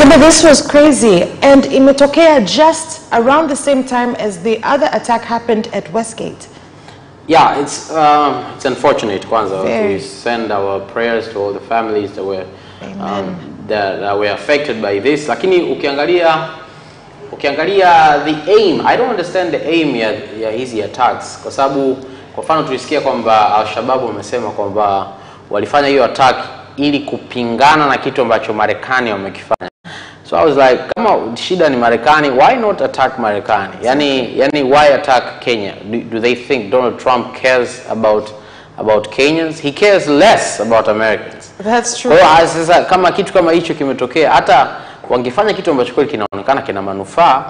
So but this was crazy, and imetokea just around the same time as the other attack happened at Westgate. Yeah, it's unfortunate. Kwanza, we send our prayers to all the families that were that were affected by this. Lakini ukiangalia the aim, I don't understand the aim ya hizi attacks, kwa sababu kwa mfano tulisikia kwamba Al-Shabaab wamesema kwamba walifanya hiyo attack ili kupingana na kitu ambacho Marekani wamekifanya. So I was like, kama shida ni Marekani, why not attack Marekani? Yani why attack Kenya? Do they think Donald Trump cares about Kenyans? He cares less about Americans. That's true. Kwa sasa kama kitu kama hicho kimetokea, hata wangefanya kitu ambacho kweli kinaonekana kina manufaa,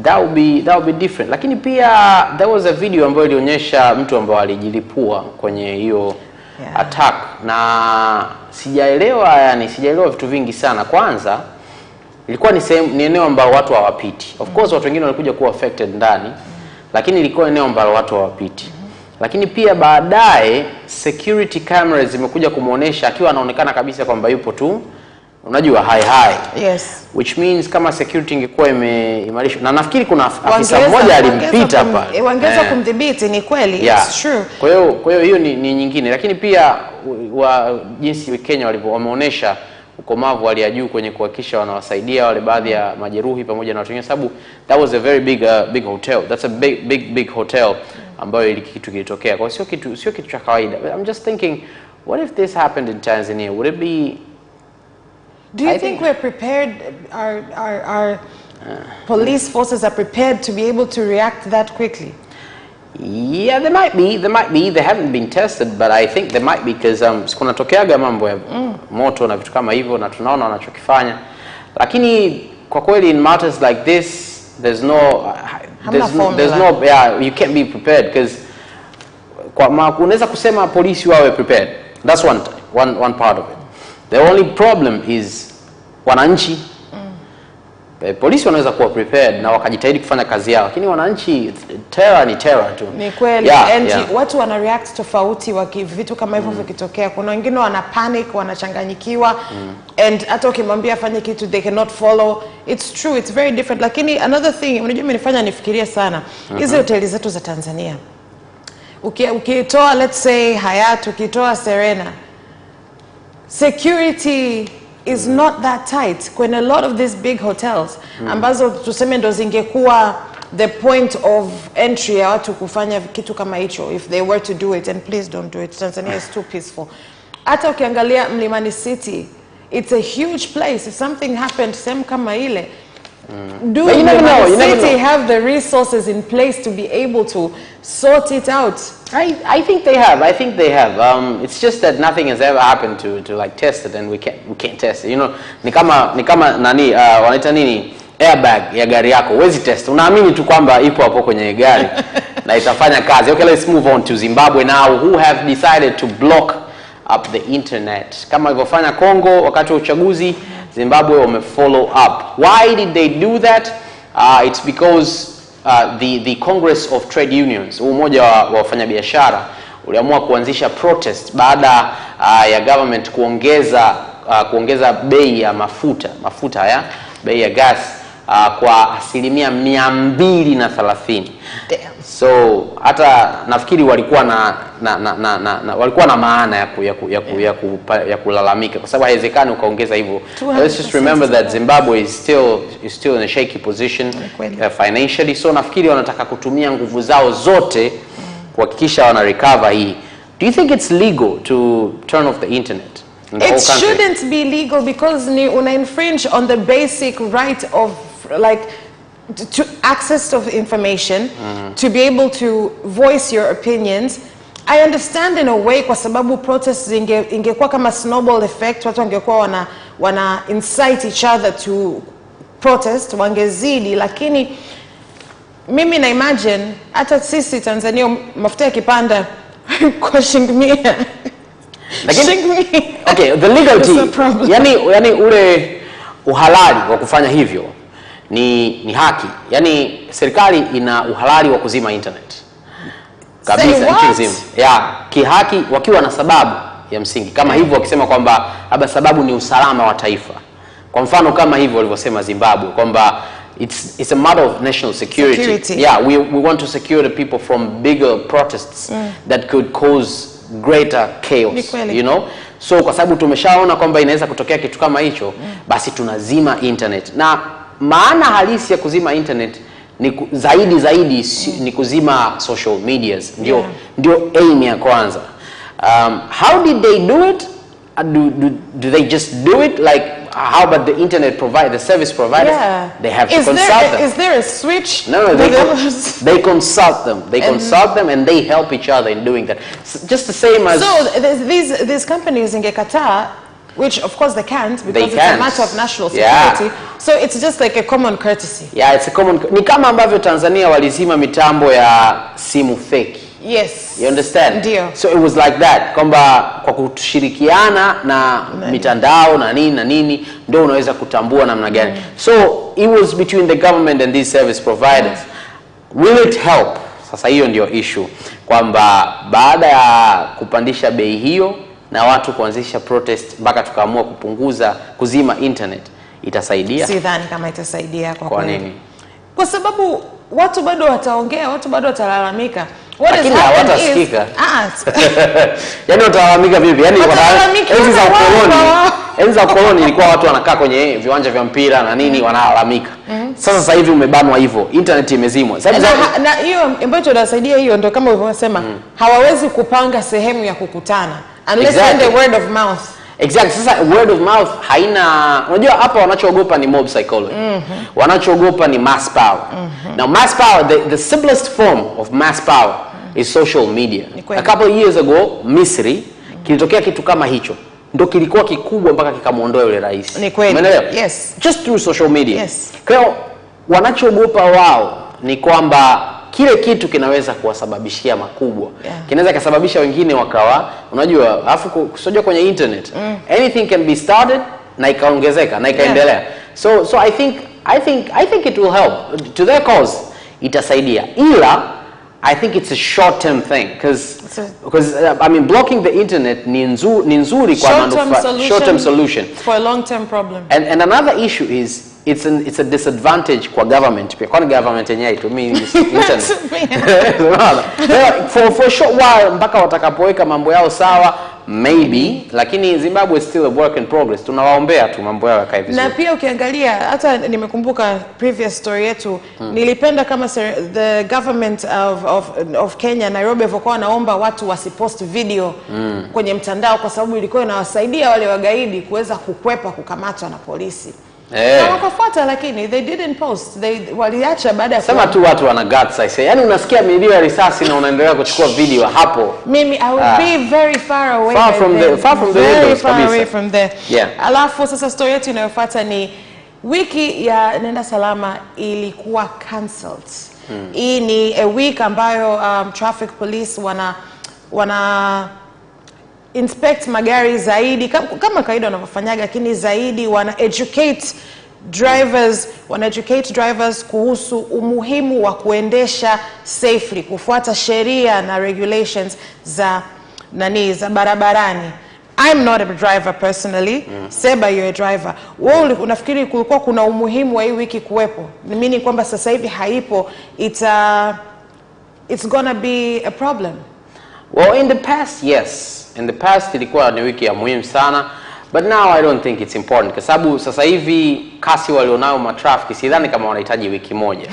that would be different. Lakini pia there was a video ambayo ilionyesha mtu ambaye alijilipua kwenye hiyo attack, na sijaelewa vitu vingi sana. Kwanza ilikuwa ni eneo ambalo watu hawapiti. Of course watu wengine walikuja kuwa affected ndani, lakini ilikuwa eneo ambalo watu hawapiti. Lakini pia baadaye security cameras zimekuja kumuonesha akiwa anaonekana kabisa kwamba yupo tu, unajua high. Yes. Which means kama security ingekuwa imeimarishwa, na nafikiri kuna afisa mmoja alimpita hapa. Wangeweza kumdhibiti, ni kweli. It's true. Kwa hiyo hiyo ni nyingine, lakini pia jinsi Kenya wameonesha ukomavu hali ya juu kwenye kuhakikisha wanawasaidia wale baadhi ya majeruhi pamoja na watu wengine, sababu that was a very big hotel. That's a big hotel ambayo ili kitu kilitokea. Kwa hiyo sio kitu cha kawaida. I'm just thinking, what if this happened in Tanzania? Would it be... Do you think we're prepared, our police forces are prepared to be able to react that quickly? Yeah, they might be. They haven't been tested, but I think they might be, because kunatokeaga mambo ya moto na vitu kama hivyo, na tunaona wanachokifanya. Lakini kwa kweli in matters like this, there's no you can't be prepared, because unaweza kusema polisi wawe prepared. That's one part of it. The only problem is wananchi. Polisi wanaweza kuwa prepared na wakajitahidi kufanya kazi yao, lakini wananchi ni terror tu. Ni kweli. Watu wana react tofauti vitu kama hivyo vikitokea. Kuna wengine wana panic, wanachanganyikiwa, and hata ukimwambia afanye kitu they cannot follow. It's true, it's very different. Lakini another thing, unajua imenifanya nifikirie sana hizi hoteli zetu za Tanzania. Ukitoa let's say Hyatt, ukitoa Serena, security is not that tight. When a lot of these big hotels ambazo tuseme ndo zingekuwa the point of entry ya watu kufanya kitu kama hicho, if they were to do it, and please don't do it, Tanzania is too peaceful. Hata ukiangalia Mlimani City, it's a huge place. If something happened same kama ile, do Mlimani City have the resources in place to be able to sort it out? I think they have. It's just that nothing has ever happened to like test it, and we can't test it. You know, ni kama nani wanaita nini, airbag ya gari yako. Huwezi test. Unaamini tu kwamba ipo hapo kwenye gari na itafanya kazi. Okay, let's move on to Zimbabwe now, who have decided to block up the internet. Kama ilivyofanya Congo wakati wa uchaguzi, Zimbabwe wamefollow up. Why did they do that? It's because the Congress of Trade Unions, umoja wa wafanyabiashara, uliamua kuanzisha protest baada ya government kuongeza bei ya mafuta bei ya gas kwa 230%. So hata nafikiri walikuwa na maana ya kulalamika, kwa sababu haiwezekani ukaongeza hivyo. Let's just remember that Zimbabwe is still in a shaky position financially, so nafikiri wanataka kutumia nguvu zao zote kuhakikisha wana recover hii. Do you think it's legal to turn off the internet in the whole country? It shouldn't be legal, because una infringe on the basic right of like to access of information, to be able to voice your opinions. I understand in a way, kwa sababu protests ingekuwa kama snowball effect, watu wangekuwa wana incite each other to protest, wangezidi. Lakini mimi na imagine hata sisi Tanzania mafuta yakipanda kwa shilingi 100. Okay, the legality, yani ule uhalali wa kufanya hivyo ni haki. Yani serikali ina uhalali wa kuzima internet kabisa nchi nzima. Kihaki, wakiwa na sababu ya msingi kama hivyo, wakisema kwamba labda sababu ni usalama wa taifa. Kwa mfano kama hivyo walivyosema Zimbabwe kwamba it's a matter of national security. Yeah, we want to secure the people from bigger protests that could cause greater chaos, you know. So kwa sababu tumeshaona kwamba inaweza kutokea kitu kama hicho, basi tunazima internet. Na maana halisi ya kuzima internet ni zaidi ni kuzima social medias. Ndio aim ya kwanza. How did they do it? Do they just do it? Like, how about the internet provider, the service providers? Yeah. They have to consult them. Is there a switch? No, they consult them. They consult them and they help each other in doing that. Just the same as... So these companies in Qatar, which of course they can't because it's a matter of national security. Yeah. So it's just like a common courtesy. Yeah, it's a common... Ni kama ambavyo Tanzania walizima mitambo ya simu fake. Yes. You understand? Ndio. So it was like that. Kwamba kwa kushirikiana na mitandao na nini ndio unaweza kutambua namna gani. So it was between the government and these service providers. Will it help? Sasa hiyo ndio issue. Kwamba baada ya kupandisha bei hiyo na watu kuanzisha protest mpaka tukaamua kuzima internet, itasaidia? Sidhani kama itasaidia kwa kweli. Kwa nini? Kwa sababu watu bado wataongea, watu bado watalalamika. Lakini hawatasikika. Yaani watalalamika vipi? Yaani enzi za ukoloni ilikuwa watu wanakaa kwenye viwanja vya mpira na nini wanalalamika. Sasa hivi umebanwa hivyo, internet imezimwa. Na hiyo ambacho inasaidia hiyo ndio kama ulivyosema, hawawezi kupanga sehemu ya kukutana unless the word of mouth. Exactly. Sasa word of mouth haina, unajua hapa wanachoogopa ni mob psychology. Wanachoogopa ni mass power. Now mass power, the simplest form of mass power is social media. A couple of years ago, Misri kilitokea kitu kama hicho. Ndio kilikuwa kikubwa mpaka kikamuondoa yule rais. Umeelewa? Yes. Just through social media. Yes. Kwa hiyo wanachoogopa wao ni kwamba kile kitu kinaweza kuwasababishia makubwa. Kinaweza kusababisha wengine wakawa, unajua, afu kusojua kwenye internet. Anything can be started na ikaongezeka na ikaendelea. So I think it will help to their cause. Itasaidia. Ila I think it's a short-term thing because I mean blocking the internet ni nzuri kwa manufaa, short-term solution for a long-term problem. And another issue is it's a disadvantage kwa government pia. Kwani government yenyewe itumii internet. For a short while mpaka watakapoweka mambo yao sawa maybe, lakini Zimbabwe is still a work in progress. Tunawaombea tu mambo yao yakae vizuri. Na pia ukiangalia hata nimekumbuka previous story yetu, nilipenda kama the government of Kenya, Nairobi, walikuwa wanaomba watu wasipost video kwenye mtandao kwa sababu ilikuwa inawasaidia wale wagaidi kuweza kukwepa kukamatwa na polisi. Na wakafuata, lakini they didn't post. Waliacha baada ya sema tu watu wana guts, I say. Yaani unasikia milio ya risasi na unaendelea kuchukua video hapo. Mimi I will be very far away from there. Yeah. Alafu sasa story yetu inayofuata ni wiki ya Nenda Salama ilikuwa cancelled. Hii ni a week ambayo traffic police wana inspect magari zaidi kama kawaida wanavyofanyaga, lakini zaidi wana educate drivers kuhusu umuhimu wa kuendesha safely, kufuata sheria na regulations za barabarani. I'm not a driver personally. Seba, you're a driver. Wewe unafikiri kulikuwa kuna umuhimu wa hii wiki kuwepo? Meaning kwamba sasa hivi haipo, it's gonna be a problem. Well, in the past, yes. In the past ilikuwa ni wiki ya muhimu sana, but now I don't think it's important kwa sababu sasa hivi kasi walionao matrafiki sidhani kama wanahitaji wiki moja.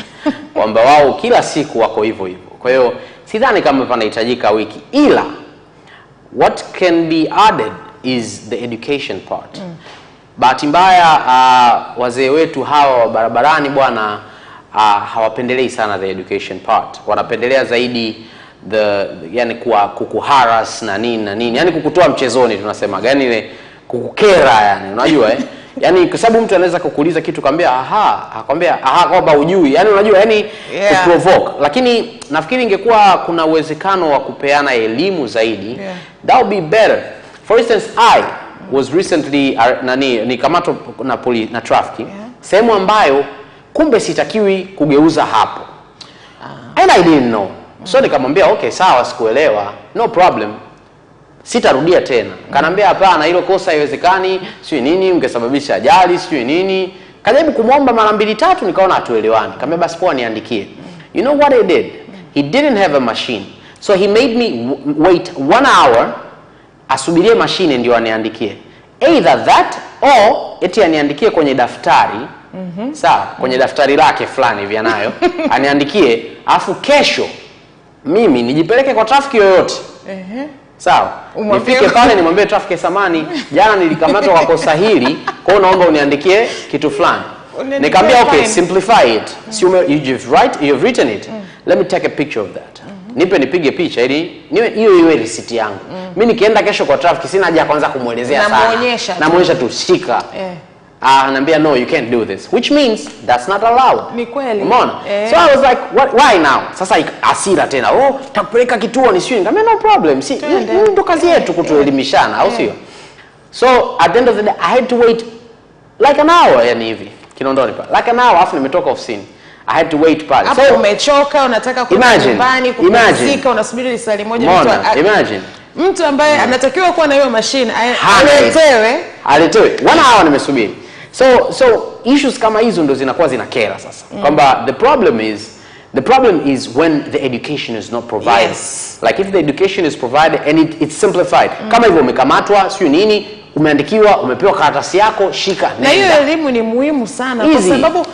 Kwamba wao kila siku wako hivyo. Kwa hiyo sidhani kama panahitajika wiki, ila what can be added is the education part. Bahati mbaya wazee wetu hawa wa barabarani bwana hawapendelei sana the education part. Wanapendelea zaidi yani kukuharas na nini, yani kukutoa mchezoni tunasema, yani ile kukukera, yani unajua yani kwa sababu mtu anaweza kukuuliza kitu kwambia akwambia kwamba hujui, yani unajua, yani kuprovoke. Lakini nafikiri ingekuwa kuna uwezekano wa kupeana elimu zaidi, that would be better. For instance, I was recently nikamatwa na traffic sehemu ambayo kumbe sitakiwi kugeuza hapo, and I didn't know. So nikamwambia okay, sawa, sikuelewa, no problem. sitarudia tena. Kanambia hapana, hilo kosa haiwezekani, sio nini, ungesababisha ajali, sio nini. Kajaribu kumwomba mara 2 3, nikaona hatuelewani. Kaambia basi poa niandikie. You know what he did? He didn't have a machine. So he made me wait 1 hour asubirie mashine ndio aniandikie. Either that or eti aniandikie kwenye daftari. Sawa, kwenye daftari lake fulani hivi anayo. Aniandikie afu kesho mimi nijipeleke kwa trafiki yoyote. Sawa. Nifike pale nimwambie traffic samani, jana nilikamatwa kwa kosa hili, kwa hiyo naomba uniandikie kitu fulani. Nikamwambia okay, simplify it. So you've written it. Let me take a picture of that. Nipe nipige picha ili hiyo iwe receipt yangu. Mimi nikienda kesho kwa traffic sina haja kwanza kumuelezea sana. Namuonyesha tu shika. Anambia no, you can't do this, which means that's not allowed. Ni kweli. Umeona? So I was like, why now? Sasa asira tena. Oh, takupeleka kituo ni sio. Nikamwambia no problem. Si ndo kazi yetu kutuelimishana, au sio? So at the end of the day I had to wait like an hour yani hivi. Kinondoni pale. Like an hour after nimetoka ofisini. I had to wait pale. So umechoka, unataka kurudi nyumbani, kupumzika, unasubiri risali moja mtu. Imagine. Mtu ambaye anatakiwa kuwa na hiyo machine aletewe 1 hour nimesubiri. So issues kama hizo ndo zinakuwa zinakera sasa. Kwamba the problem is when the education is not provided. Yes. Like if the education is provided and it's simplified. Kama hivyo umekamatwa, sio nini, umeandikiwa, umepewa karatasi yako, shika nenda. Na hiyo elimu ni muhimu sana kwa sababu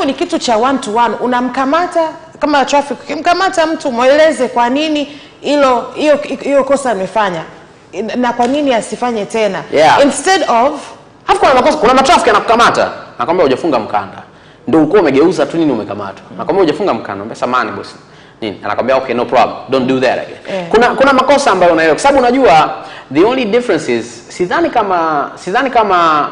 ni kitu cha 1 to 1. Unamkamata kama traffic, ukimkamata mtu mueleze kwa nini hiyo kosa amefanya na kwa nini asifanye tena. Instead of kuna matrafiki anakukamata, anakuambia hujafunga mkanda. Ndio uko umegeuza tu nini umekamatwa. Anakuambia hujafunga mkanda, anambia samahani boss. Nini? Anakuambia okay, no problem. Don't do that again. Kuna makosa ambayo unaelewa. Kwa sababu unajua the only difference is sidhani kama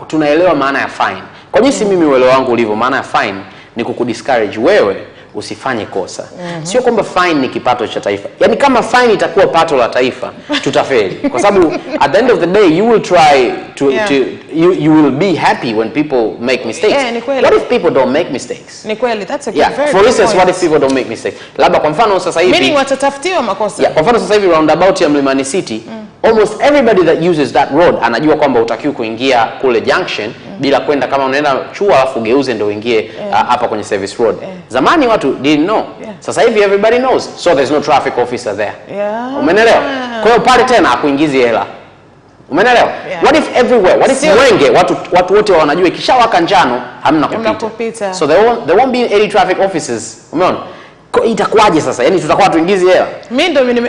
tunaelewa maana ya fine. Kwa jinsi mimi uelewa wangu ulivyo, maana ya fine ni kukudiscourage wewe usifanye kosa. Sio kwamba fine ni kipato cha taifa. Yaani kama fine itakuwa pato la taifa, tutafeli. Kwa sababu at the end of the day you will try to you will be happy when people make mistakes. What if people don't make mistakes? Ni kweli, that's a good very for instance, what if people don't make mistakes? Labda kwa mfano sasa hivi meaning watatafutiwa makosa. Kwa mfano sasa hivi roundabout ya Mlimani City, almost everybody that uses that road anajua kwamba utakiwa kuingia kule junction bila kwenda kama unaenda chuo alafu geuze ndio uingie hapa kwenye service road. Zamani watu didn't know. Sasa hivi everybody knows. So there's no traffic officer there. Umeelewa? Kwa hiyo pale tena akuingizi hela. Umeelewa? What if everywhere? What if Mwenge watu wote wanajua ikishawaka njano hamna kupita. So there won't be any traffic officers. Umeona? Itakuwaje sasa? Yaani tutakuwa tuingizi hela.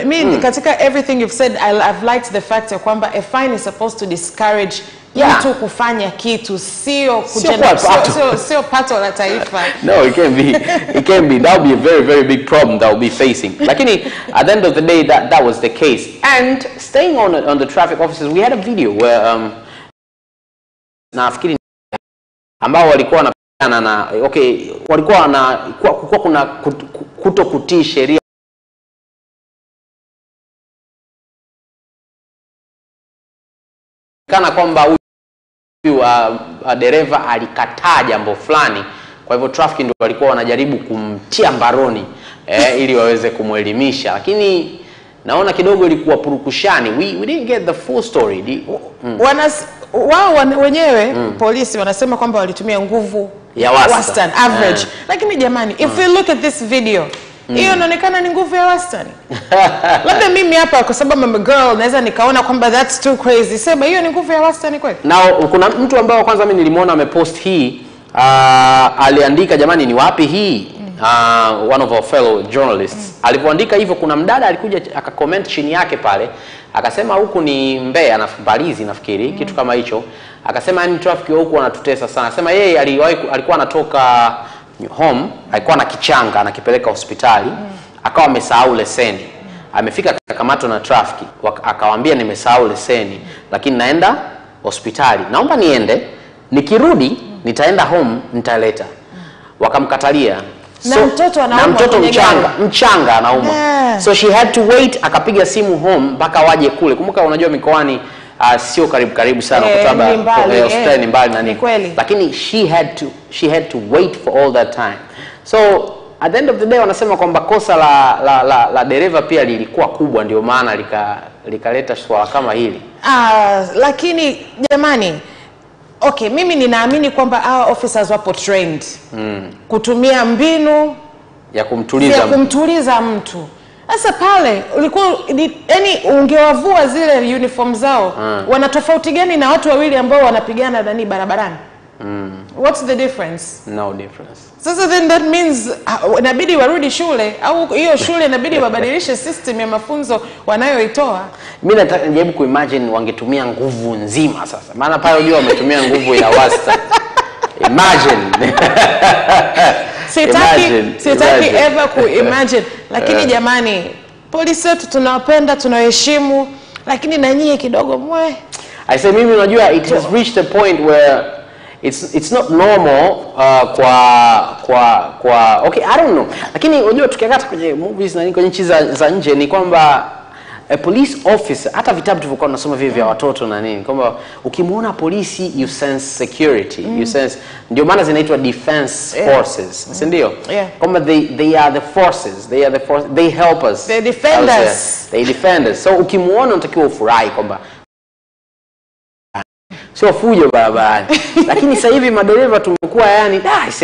Mimi katika everything you've said I've liked the fact kwamba a fine is supposed to discourage mtu kufanya kitu sio pato la taifa. No, it can't be. It can't be. That would be a very very big problem that we'll be facing. Lakini at the end of the day that was the case. And staying on the traffic officers, we had a video where nafikiri ambao walikuwa na walikuwa kuna kutokutii sheria kana kwamba huyu dereva alikataa jambo fulani, kwa hivyo traffic ndio walikuwa wanajaribu kumtia mbaroni ili waweze kumuelimisha, lakini naona kidogo ilikuwa purukushani. We didn't get the full story. Wao wenyewe polisi wanasema kwamba walitumia nguvu ya wastani average. Lakini jamani, if we look at this video, hiyo inaonekana ni nguvu ya wastani. Labda mimi hapa kwa sababu I'm a girl naweza nikaona kwamba that's too crazy. Sema hiyo ni nguvu ya wastani kweli? Now kuna mtu ambaye kwanza mimi nilimuona amepost hii, aliandika jamani ni wapi hii? One of our fellow journalists. Alipoandika hivyo kuna mdada alikuja akacomment chini yake pale, akasema huku ni Mbeya na Mbalizi nafikiri, kitu kama hicho. Akasema yani traffic huku wanatutesa sana. Akasema yeye alikuwa anatoka home, alikuwa na kichanga anakipeleka hospitali, akawa amesahau leseni. Amefika akakamatwa na traffic, akawaambia nimesahau leseni lakini naenda hospitali. Naomba niende, nikirudi nitaenda home nitaleta. Wakamkatalia. Na mtoto anauma, na mtoto mchanga anauma. So she had to wait, akapiga simu home mpaka waje kule. Kumbuka unajua mikoani sio karibu sana kwa sababu hospitali ni mbali na nini. Lakini she had to wait for all that time. So at the end of the day wanasema kwamba kosa la dereva pia lilikuwa kubwa, ndio maana likaleta swala kama hili. Lakini jamani, okay, mimi ninaamini kwamba our officers wapo trained kutumia mbinu ya kumtuliza mtu. Sasa pale ulikuwa yani ungewavua zile uniform zao, wana tofauti gani na watu wawili ambao wanapigana ndani barabarani? What's the difference? No difference. Sasa then that means inabidi warudi shule, au hiyo shule inabidi wabadilishe system ya mafunzo wanayoitoa. Mimi nataka nijaribu kuimagine wangetumia nguvu nzima sasa. Maana pale unajua wametumia nguvu ya wastani. Imagine. Sitaki ever kuimagine. Lakini jamani, polisi wetu tunawapenda, tunaheshimu, lakini na nyie kidogo mwe. I say mimi unajua it has reached a point where it's not normal kwa okay, I don't know. Lakini unajua tukiangalia kwenye movies na kwenye nchi za nje ni kwamba a police officer, hata vitabu tulivyokuwa tunasoma vile vya watoto na nini, kwamba ukimuona polisi you sense security, you sense, ndio maana zinaitwa defense forces, si ndio? Kwamba they are the forces, they help us, they defend us. So ukimuona unatakiwa ufurahi kwamba sio fujo barabarani. Lakini sasa hivi madereva tumekuwa yani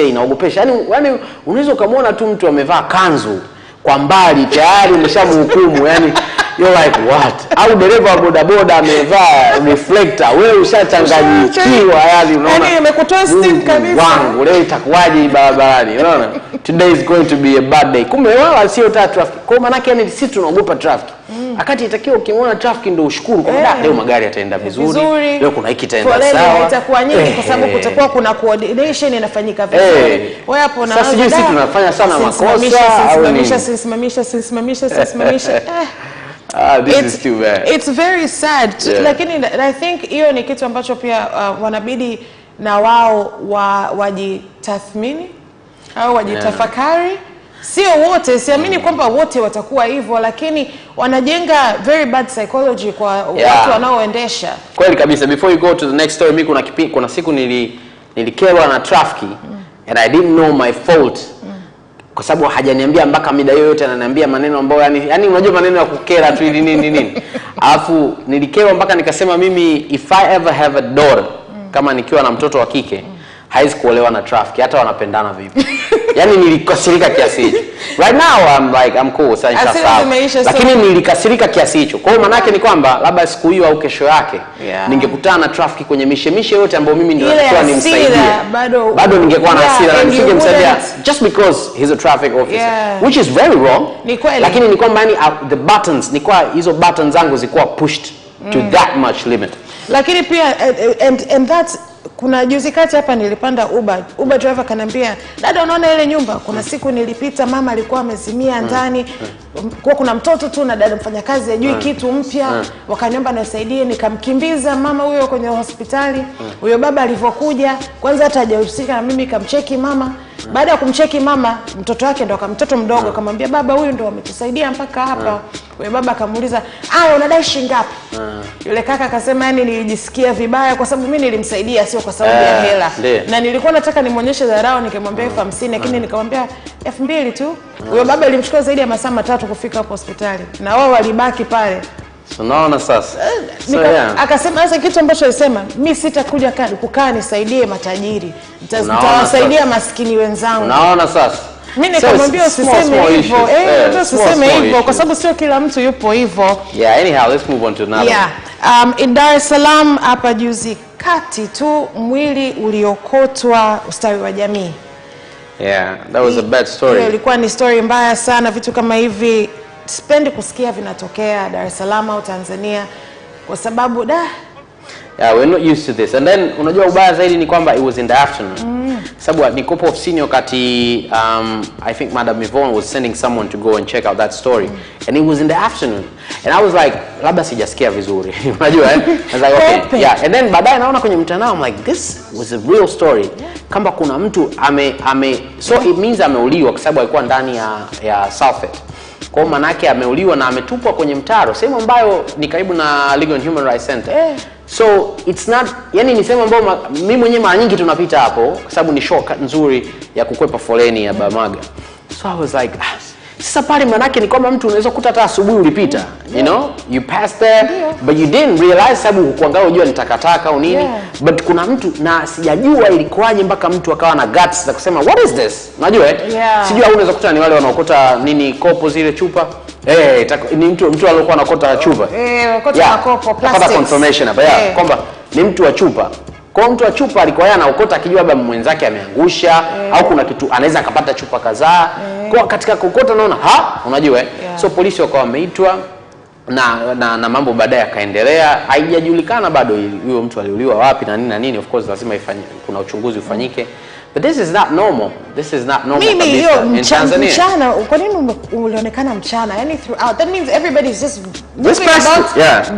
inaogopesha. Yani unaweza kumuona tu mtu amevaa kanzu kwa mbali tayari umeshamhukumu, yani you're like what? Au dereva wa bodaboda amevaa reflector, wewe ushachanganyikiwa, yani unaona yani imekutoa steam kabisa. Wangu leo itakuwaje barabarani, unaona? Today is going to be a bad day. Kumbe wala sio traffic. Kwa maana yake yani sisi tunaogopa traffic. Akati itakiwa ukiona traffic ndio ushukuru kwamba leo magari yataenda vizuri, leo kuna hiki itaenda sawa. Foleni itakuwa nyingi kwa sababu kutakuwa kuna coordination inafanyika vizuri. Wewe hapo na sasa sisi tunafanya sana makosa, simamisha. This is too bad. It's very sad. Lakini I think hiyo ni kitu ambacho pia wanabidi na wao wajitathmini au wajitafakari. Sio wote, siamini kwamba wote watakuwa hivyo, lakini wanajenga very bad psychology kwa watu wanaoendesha. Kweli kabisa. Before you go to the next story, mimi kuna siku nilikerwa na traffic and I didn't know my fault. Kwa sababu hajaniambia mpaka mida yoyote, ananiambia maneno ambayo yani unajua maneno ya kukera tu nini. Alafu nilikerwa mpaka nikasema mimi if I ever have a daughter, kama nikiwa na mtoto wa kike, haizi kuolewa na traffic hata wanapendana vipi. Yani nilikasirika kiasi hicho. Right now I'm cool, sasa sawa. Lakini nilikasirika kiasi hicho. Kwa hiyo maana yake ni kwamba labda siku hiyo au kesho yake ningekutana na traffic kwenye mishemishe yote ambayo mimi ndio nilikuwa nimsaidie. Bado ningekuwa na hasira na nisingemsaidia just because he's a traffic officer, which is very wrong. Lakini ni kwamba yani the buttons, hizo buttons zangu zilikuwa pushed to that much limit. Lakini pia and that's kuna juzi kati hapa nilipanda Uber driver kanambia, dada unaona ile nyumba, kuna siku nilipita mama alikuwa amezimia ndani, kwa kuna mtoto tu na dada mfanyakazi ajui kitu mpya, wakaniomba nisaidie, nikamkimbiza mama huyo kwenye hospitali. Huyo baba alivyokuja kwanza hata hajahusika na mimi, kamcheki mama. Baada ya kumcheki mama, mtoto wake ndo mtoto mdogo akamwambia baba huyu ndo ametusaidia mpaka hapa. Huyo baba akamuuliza, unadai shilingi ngapi? Yule kaka akasema yani nilijisikia vibaya kwa sababu mimi nilimsaidia sio kwa sababu ya hela. Na nilikuwa nataka nimuonyeshe dharau, nikamwambia 50,000 lakini nikamwambia 2,000 tu. Huyo baba ilimchukua zaidi ya masaa 3 kufika hapo hospitali. Na wao walibaki pale. So naona sasa. Akasema sasa kitu ambacho alisema, mimi sitakuja kukaa nisaidie matajiri. Nitawasaidia maskini wenzangu. Naona sasa. Mimi nikamwambia usiseme hivyo. Usiseme hivyo kwa sababu sio kila mtu yupo hivyo. Anyhow, let's move on to another. In Dar es Salaam hapa juzi kati tu mwili uliokotwa ustawi wa jamii. That was a bad story. Ilikuwa ni story mbaya sana. Vitu kama hivi sipendi kusikia vinatokea Dar es Salaam au Tanzania kwa sababu we're not used to this. And then unajua ubaya zaidi ni kwamba it was in the afternoon. Sababu nikopo ofisini wakati I think Madam Yvonne was sending someone to go and check out that story, and it was in the afternoon, and I was like labda sijasikia vizuri. Unajua I was like okay, and then baadaye naona kwenye mtandao I'm like this was a real story. Kama kuna mtu so it means ameuliwa kwa sababu alikuwa ndani ya sulfate. Kwa maana yake ameuliwa na ametupwa kwenye mtaro, sehemu ambayo ni karibu na Legal and Human Rights Center. So it's not, yani ni sehemu ambayo mimi mwenyewe mara nyingi tunapita hapo kwa sababu ni shortcut nzuri ya kukwepa foleni ya Bamaga. So I was like, sasa pale manake ni kwamba mtu unaweza kukuta hata asubuhi ulipita, you know, you passed there, but you didn't realize sababu kuangalia unajua ni takataka au nini, but kuna mtu na sijajua ilikuwaje mpaka mtu akawa na guts za kusema what is this, unajua sijui au unaweza kukuta ni wale wanaokota nini kopo zile chupa, ni mtu aliyokuwa anakota chupa, anakota kopo plastic, napata confirmation hapa kwamba ni mtu wa chupa. Kwa mtu wa chupa alikuwa yeye anaokota akijua labda mwenzake ameangusha au kuna kitu anaweza akapata chupa kadhaa. Kwa katika kokota naona unajua so polisi wakawa wameitwa na mambo baadaye yakaendelea. Haijajulikana bado huyo mtu aliuliwa wapi na nini. Of course lazima kuna uchunguzi ufanyike. But this is not normal. This is not normal in Tanzania. Mchana, kwa nini ulionekana mchana? Yani throughout. That means everybody's just this person,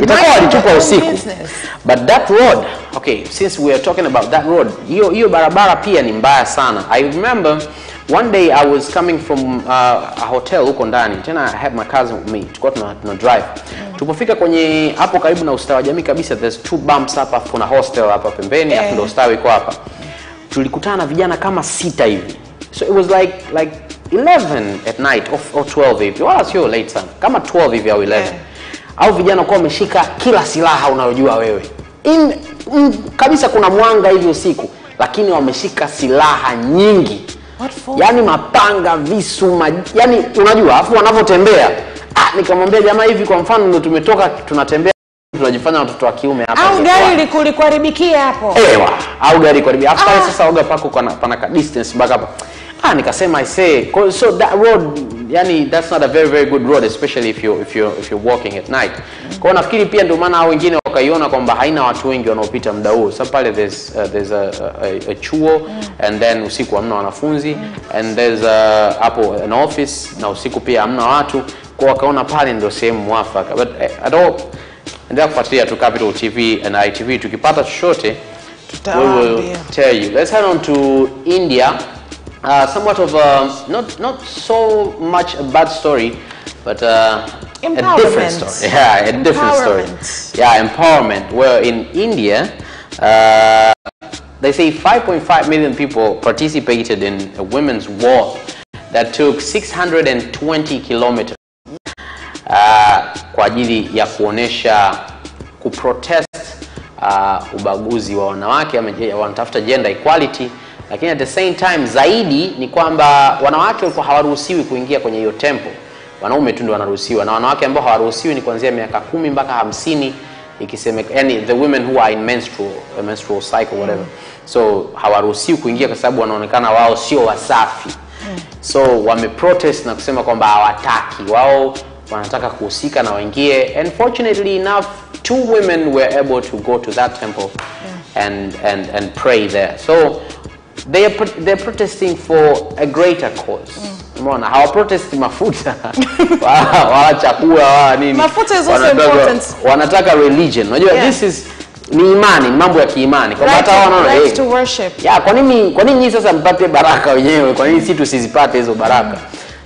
itakuwa alitupa usiku. But that road, okay, since we are talking about that road, hiyo barabara pia ni mbaya sana. I remember one day I was coming from a hotel huko ndani. Tena I had my cousin with me. Tulikuwa tuna drive. Tulipofika kwenye hapo karibu na ustawi wa jamii kabisa, there's two bumps hapa, kuna hostel hapa pembeni, hapo ndio ustawi iko hapa. Tulikutana na vijana kama 6 hivi. So it was like 11 at night or 12 hivi. Wala sio late sana. Kama 12 hivi au 11. Au vijana kwa wameshika kila silaha unayojua wewe. Kabisa kuna mwanga hivi usiku, lakini wameshika silaha nyingi. What for? Yani mapanga, visu, yani unajua afu wanavyotembea. Nikamwambia jamaa hivi kwa mfano ndio tumetoka tunatembea tunajifanya watoto wa kiume hapa. Au gari likuharibikia hapo. Au gari kuharibikia. After sasa oga pako pana ka distance back hapa. Nikasema I say so that road yani that's not a very very good road, especially if you're walking at night. Kwa nafikiri pia ndio maana wengine wakaiona kwamba haina watu wengi wanaopita muda huo. Sasa pale there's a chuo and then usiku hamna wanafunzi and there's hapo an office na usiku pia hamna watu. Kwa wakaona pale ndio sehemu mwafaka. But at all endelea kufuatilia tu Capital TV and ITV, tukipata chochote we will tell you. Let's head on to India. Somewhat of not so much a bad story, but a different story. Yeah, a different story. Yeah, empowerment. Where in India, they say 5.5 million people participated in a women's walk that took 620 kilometers. Kwa ajili ya kuonesha kuprotest ubaguzi wa wanawake, wanatafuta gender equality, lakini at the same time zaidi ni kwamba wanawake walikuwa hawaruhusiwi kuingia kwenye hiyo temple. Wanaume tu ndio wanaruhusiwa, na wanawake ambao hawaruhusiwi ni kuanzia miaka 10 mpaka 50 ikisemeka, yani the women who are in menstrual cycle whatever. So hawaruhusiwi kuingia kwa sababu wanaonekana wao sio wasafi. So wameprotest na kusema kwamba hawataki, wao wanataka kuhusika na waingie. And fortunately enough 2 women were able to go to that temple and pray there. So they're protesting for a greater cause. Umeona, hawa protest mafuta wala chakula wala nini. Mafuta is also important. Wanataka religion. Unajua this is ni imani, mambo ya kiimani. Kwa hata wanaona right to worship. Kwa nini nyinyi sasa mpate baraka wenyewe? Kwa nini sisi tusizipate hizo baraka?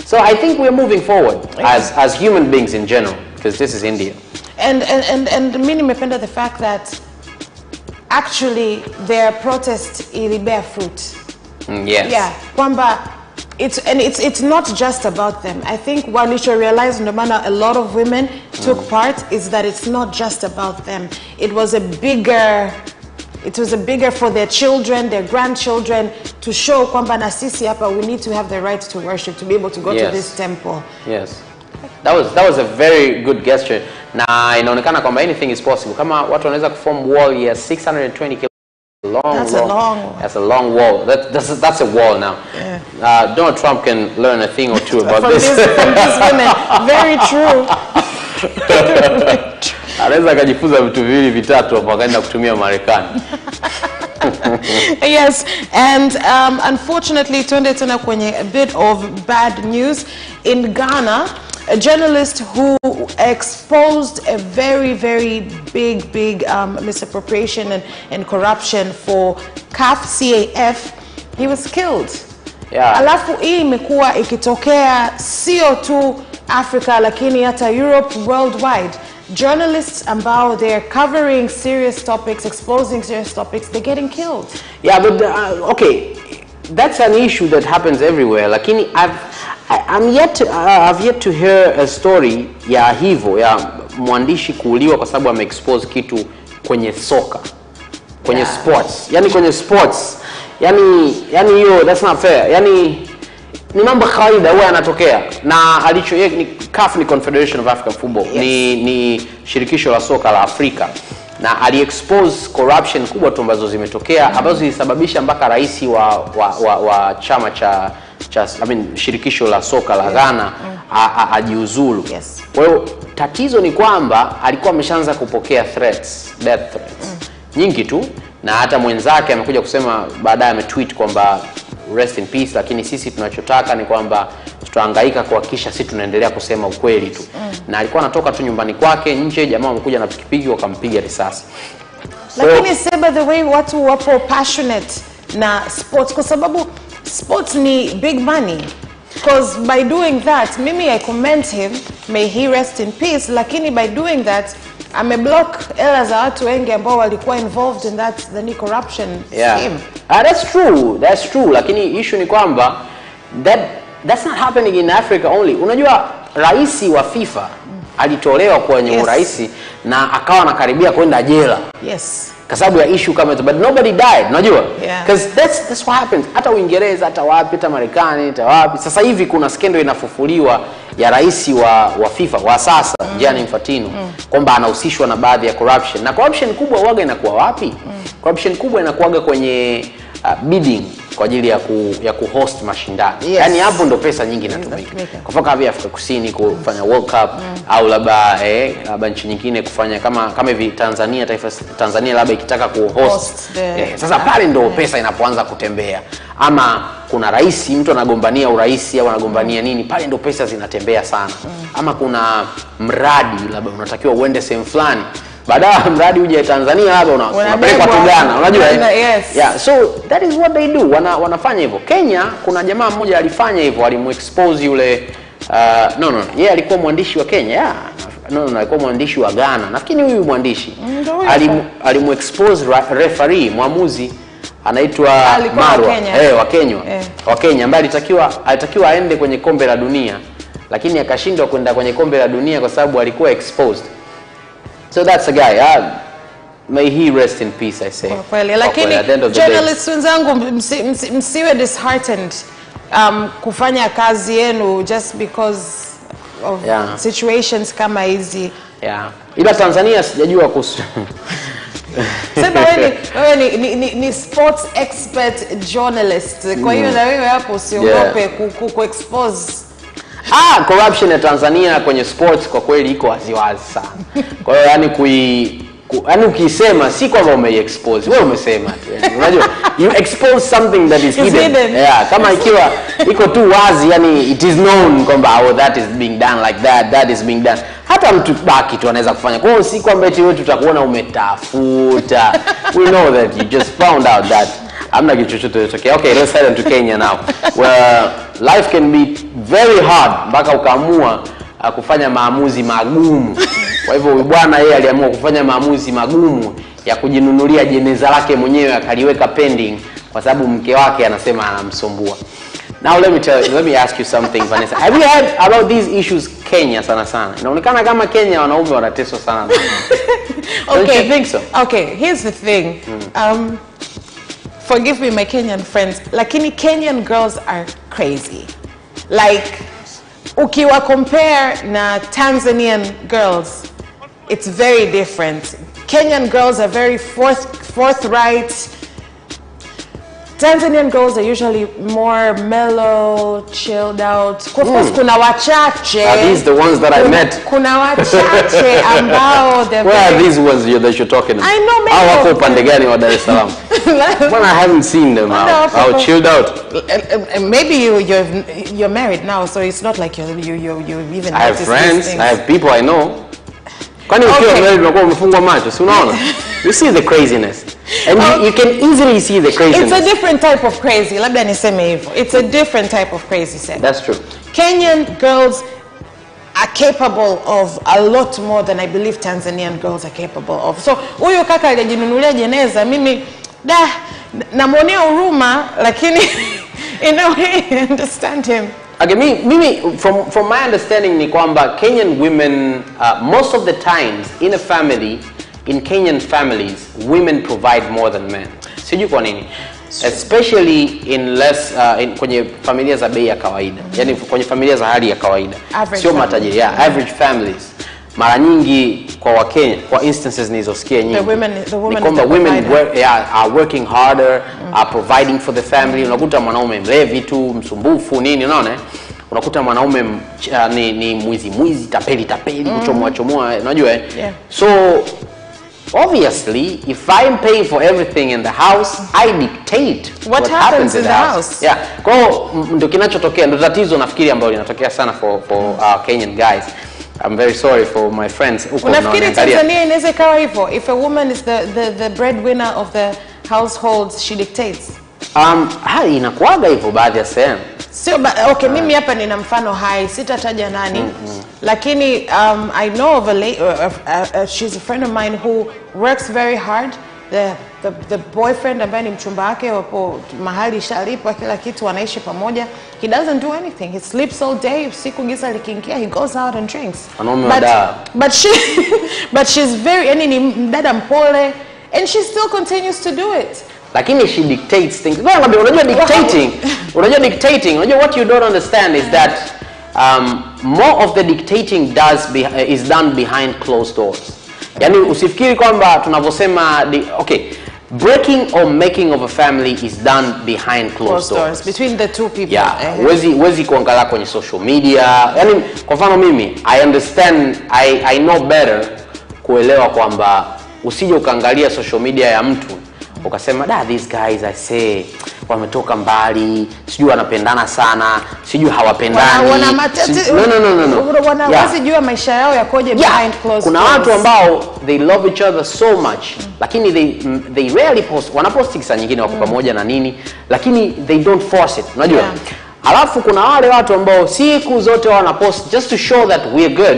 So I think we're moving forward as human beings in general, because this is India. And mimi nimependa the fact that actually their protest ili bear fruit. Yes. Yeah, kwamba it's not just about them. I think what you should realize, no matter a lot of women took part, is that it's not just about them. It was a bigger for their children, their grandchildren, to show kwamba na sisi hapa we need to have the right to worship, to be able to go to this temple. Yes. That was a very good gesture. Na inaonekana kwamba anything is possible. Kama watu wanaweza kuform wall ya 620 km long. That's a long wall. That's a wall now. Yeah. Donald Trump can learn a thing or two about this. From these women. Very true. Anaweza kujifunza vitu viwili vitatu hapo akaenda kutumia Marekani. Yes, and unfortunately tuende tena kwenye a bit of bad news. In Ghana, a journalist who exposed a very, very big misappropriation and corruption for CAF, he was killed. Yeah. Alafu hii imekuwa ikitokea sio tu Africa lakini hata Europe, worldwide. Journalists ambao they're covering serious topics, exposing serious topics, they're getting killed. Yeah, but okay, that's an issue that happens everywhere. Lakini I've yet to hear a story ya hivyo ya mwandishi kuuliwa kwa sababu ameexpose kitu kwenye soka, kwenye sports. Yani kwenye sports, yani hiyo that's not fair. Yani ni mambo kawaida huwa yanatokea. Na alicho ni CAF, ni Confederation of African Football. Yes. Ni shirikisho la soka la Afrika. Na aliexpose corruption kubwa tu ambazo zimetokea ambazo zilisababisha mpaka rais wa chama cha shirikisho la soka la Ghana ajiuzulu. Yes. Kwa hiyo tatizo ni kwamba alikuwa ameshaanza kupokea death threats. Nyingi tu, na hata mwenzake amekuja kusema baadaye, ametweet kwamba rest in peace, lakini sisi tunachotaka ni kwamba tutahangaika kuhakikisha sisi tunaendelea kusema ukweli tu. Na alikuwa anatoka tu nyumbani kwake, nje jamaa wamekuja na pikipiki wakampiga risasi. Lakini by the way watu wapo passionate na sports kwa sababu sports ni big money. Because by doing that, mimi I commend him, may he rest in peace, lakini by doing that ameblock hela za watu wengi ambao walikuwa involved in the corruption scheme. That's true. Lakini issue ni kwamba that's not happening in Africa only. Unajua rais wa FIFA alitolewa kwenye uraisi na akawa anakaribia kwenda jela. Yes. Kwa sababu ya issue kama hizo, but nobody died, unajua? Because that's what happens. Hata Uingereza, hata wapi, hata Marekani, hata wapi. Sasa hivi kuna skendo inafufuliwa ya rais wa FIFA wa sasa, Gianni Infantino, kwamba anahusishwa na baadhi ya corruption. Na corruption kubwa huaga inakuwa wapi? Corruption kubwa inakuaga kwenye bidding kwa ajili ya kuhost mashindano. Yes. Yaani hapo ndo pesa nyingi inatumika. Kwa mfano kama Afrika Kusini kufanya World Cup, au labda nchi nyingine kufanya kama hivi Tanzania labda ikitaka kuhost. Sasa pale ndo pesa inapoanza kutembea. Ama kuna rais, mtu anagombania urais au anagombania nini, pale ndo pesa zinatembea sana. Ama kuna mradi labda unatakiwa uende sehemu fulani, baadaye mradi uje Tanzania labda unapelekwa tu Ghana, unajua? Yeah, so that is what they do. Wanafanya hivyo. Kenya kuna jamaa mmoja alifanya hivyo, alimuexpose yule yeye alikuwa mwandishi wa Kenya. Alikuwa mwandishi wa Ghana. Nafikiri huyu mwandishi alimuexpose referee, mwamuzi anaitwa Marwa, wa Kenya ambaye alitakiwa aende kwenye kombe la dunia, lakini akashindwa kwenda kwenye kombe la dunia kwa sababu alikuwa exposed. So that's a guy. May he rest in peace, I say. Kweli, lakini journalists wenzangu msiwe disheartened kufanya kazi yenu just because of situations kama hizi. Ila Tanzania sijajua kuhusu. Sasa wewe ni sports expert journalist. Kwa hiyo na wewe hapo usiogope ku-expose corruption ya Tanzania kwenye sports kwa kweli iko waziwazi sana. Kwa hiyo yani ukisema si kwamba umeexpose, wewe umesema tu. Unajua you expose something that is hidden. Kama ikiwa iko tu wazi, yani it is known kwamba that is being done like that is being done. Hata mtu baki tu anaweza kufanya. Kwa hiyo si kwamba eti wewe tutakuona umetafuta. We know that you just found out that I'm not getting chochote. Okay, let's head on to Kenya now. Where life can be very hard mpaka ukaamua kufanya maamuzi magumu. Kwa hivyo bwana yeye aliamua kufanya maamuzi magumu ya kujinunulia jeneza lake mwenyewe, akaliweka pending kwa sababu mke wake anasema anamsumbua. Now let me ask you something, Vanessa. Have you heard about these issues Kenya sana? Inaonekana kama Kenya wanaume wanateswa sana. Don't you think so? Okay, here's the thing. Forgive me my Kenyan friends, lakini Kenyan girls are crazy. Like ukiwa compare na Tanzanian girls, it's very different. Kenyan girls are very forthright. Tanzanian girls are usually more mellow, chilled out. Of course, kuna wachache. Are these the ones that I met? Kuna wachache ambao where are these ones that you're talking about? I know many. How wako upande gani wa Dar es Salaam? When I haven't seen them out. How chilled out. Maybe you're married now, so it's not like you even. I have friends. I have people I know. Kwani ukiwa married unakuwa umefungwa macho, si unaona? You see the craziness. And you can easily see the craziness. It's a different type of crazy. Labda niseme hivyo. It's a different type of crazy, Seb. That's true. Kenyan girls are capable of a lot more than I believe Tanzanian girls are capable of. So huyo kaka alijinunulia jeneza, mimi namuonea huruma, lakini in a way I understand him. Okay, mimi from my understanding ni kwamba Kenyan women most of the times in a family, in Kenyan families, women provide more than men. Sijui kwa nini. Especially in kwenye familia za bei ya kawaida. Yani kwenye familia za hali ya kawaida. Sio matajiri, average families. Mara nyingi kwa Wakenya, kwa instances nilizosikia nyingi. The women are working harder, are providing for the family. Unakuta mwanaume mlevi tu, msumbufu nini, unaona? Unakuta mwanaume ni mwizi, tapeli, kuchomoa, unajua? So obviously, if I'm paying for everything in the house, I dictate what happens in the house. Yeah. Kwa ndo kinachotokea, ndo tatizo nafikiri ambalo linatokea sana for Kenyan guys. I'm very sorry for my friends. Unafikiri Tanzania inaweza kawa hivyo? If a woman is the breadwinner of the household, she dictates. Inakuaga hivyo baadhi ya sehemu. Sio okay, mimi hapa nina mfano hai, sitataja nani. Lakini I know of she's a friend of mine who works very hard. The boyfriend ambaye ni mchumba wake wapo mahali shalipa kila kitu, wanaishi pamoja. He doesn't do anything. He sleeps all day. Usiku giza likiingia, he goes out and drinks. But she's very ni dada mpole, and she still continues to do it. Lakini she dictates things. Unajua dictating, what you don't understand is that more of the dictating is done behind closed doors. Yani usifikiri kwamba tunavyosema okay, breaking or making of a family is done behind closed doors between the two people. Yeah, wezi kuangalia kwenye social media. Yani kwa mfano mimi I understand, I know better kuelewa kwamba usije ukaangalia social media ya mtu ukasema these guys I say wametoka mbali, sijui wanapendana sana, sijui hawapendani. No. Wasijua maisha yao yakoje behind closed doors. Kuna watu ambao they love each other so much, lakini they rarely post. Wanaposti kisa nyingine wako pamoja na nini, lakini they don't force it. Unajua? Alafu kuna wale watu ambao siku zote wanapost just to show that we are good,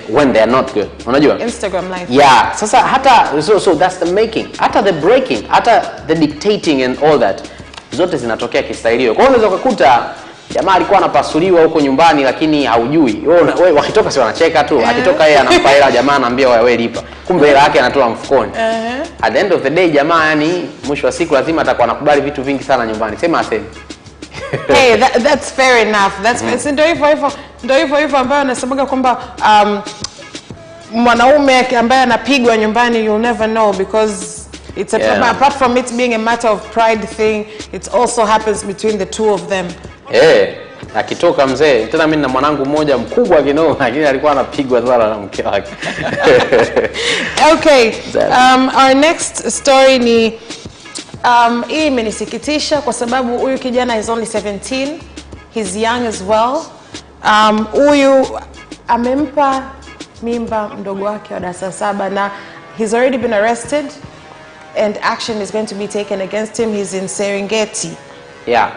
when they are not good. Unajua? Instagram life. Yeah, sasa hata so that's the making, hata the breaking, hata the dictating and all that, zote zinatokea kistailio. Kwa hiyo unaweza kukuta jamaa alikuwa anapasuliwa huko nyumbani lakini haujui. Wewe wakitoka si wanacheka tu, akitoka yeye anampa hela jamaa anamwambia wewe lipa. Kumbe hela yake anatoa mfukoni. At the end of the day jamaa yani mwisho wa siku lazima atakuwa anakubali vitu vingi sana nyumbani. Sema aseme. Hey, that's fair enough. That's ndio hivyo ambayo anasemaga kwamba mwanaume ambaye anapigwa nyumbani, you'll never know, because it's apart from it being a matter of pride thing, it also happens between the two of them. Akitoka mzee, tena mimi na mwanangu mmoja mkubwa kinoo, lakini alikuwa anapigwa sana na mke wake. Okay. Our next story ni hii imenisikitisha kwa sababu huyu kijana is only 17. He's young as well. Huyu amempa mimba mdogo wake wa darasa 7 na he's already been arrested and action is going to be taken against him. He's in Serengeti. Yeah.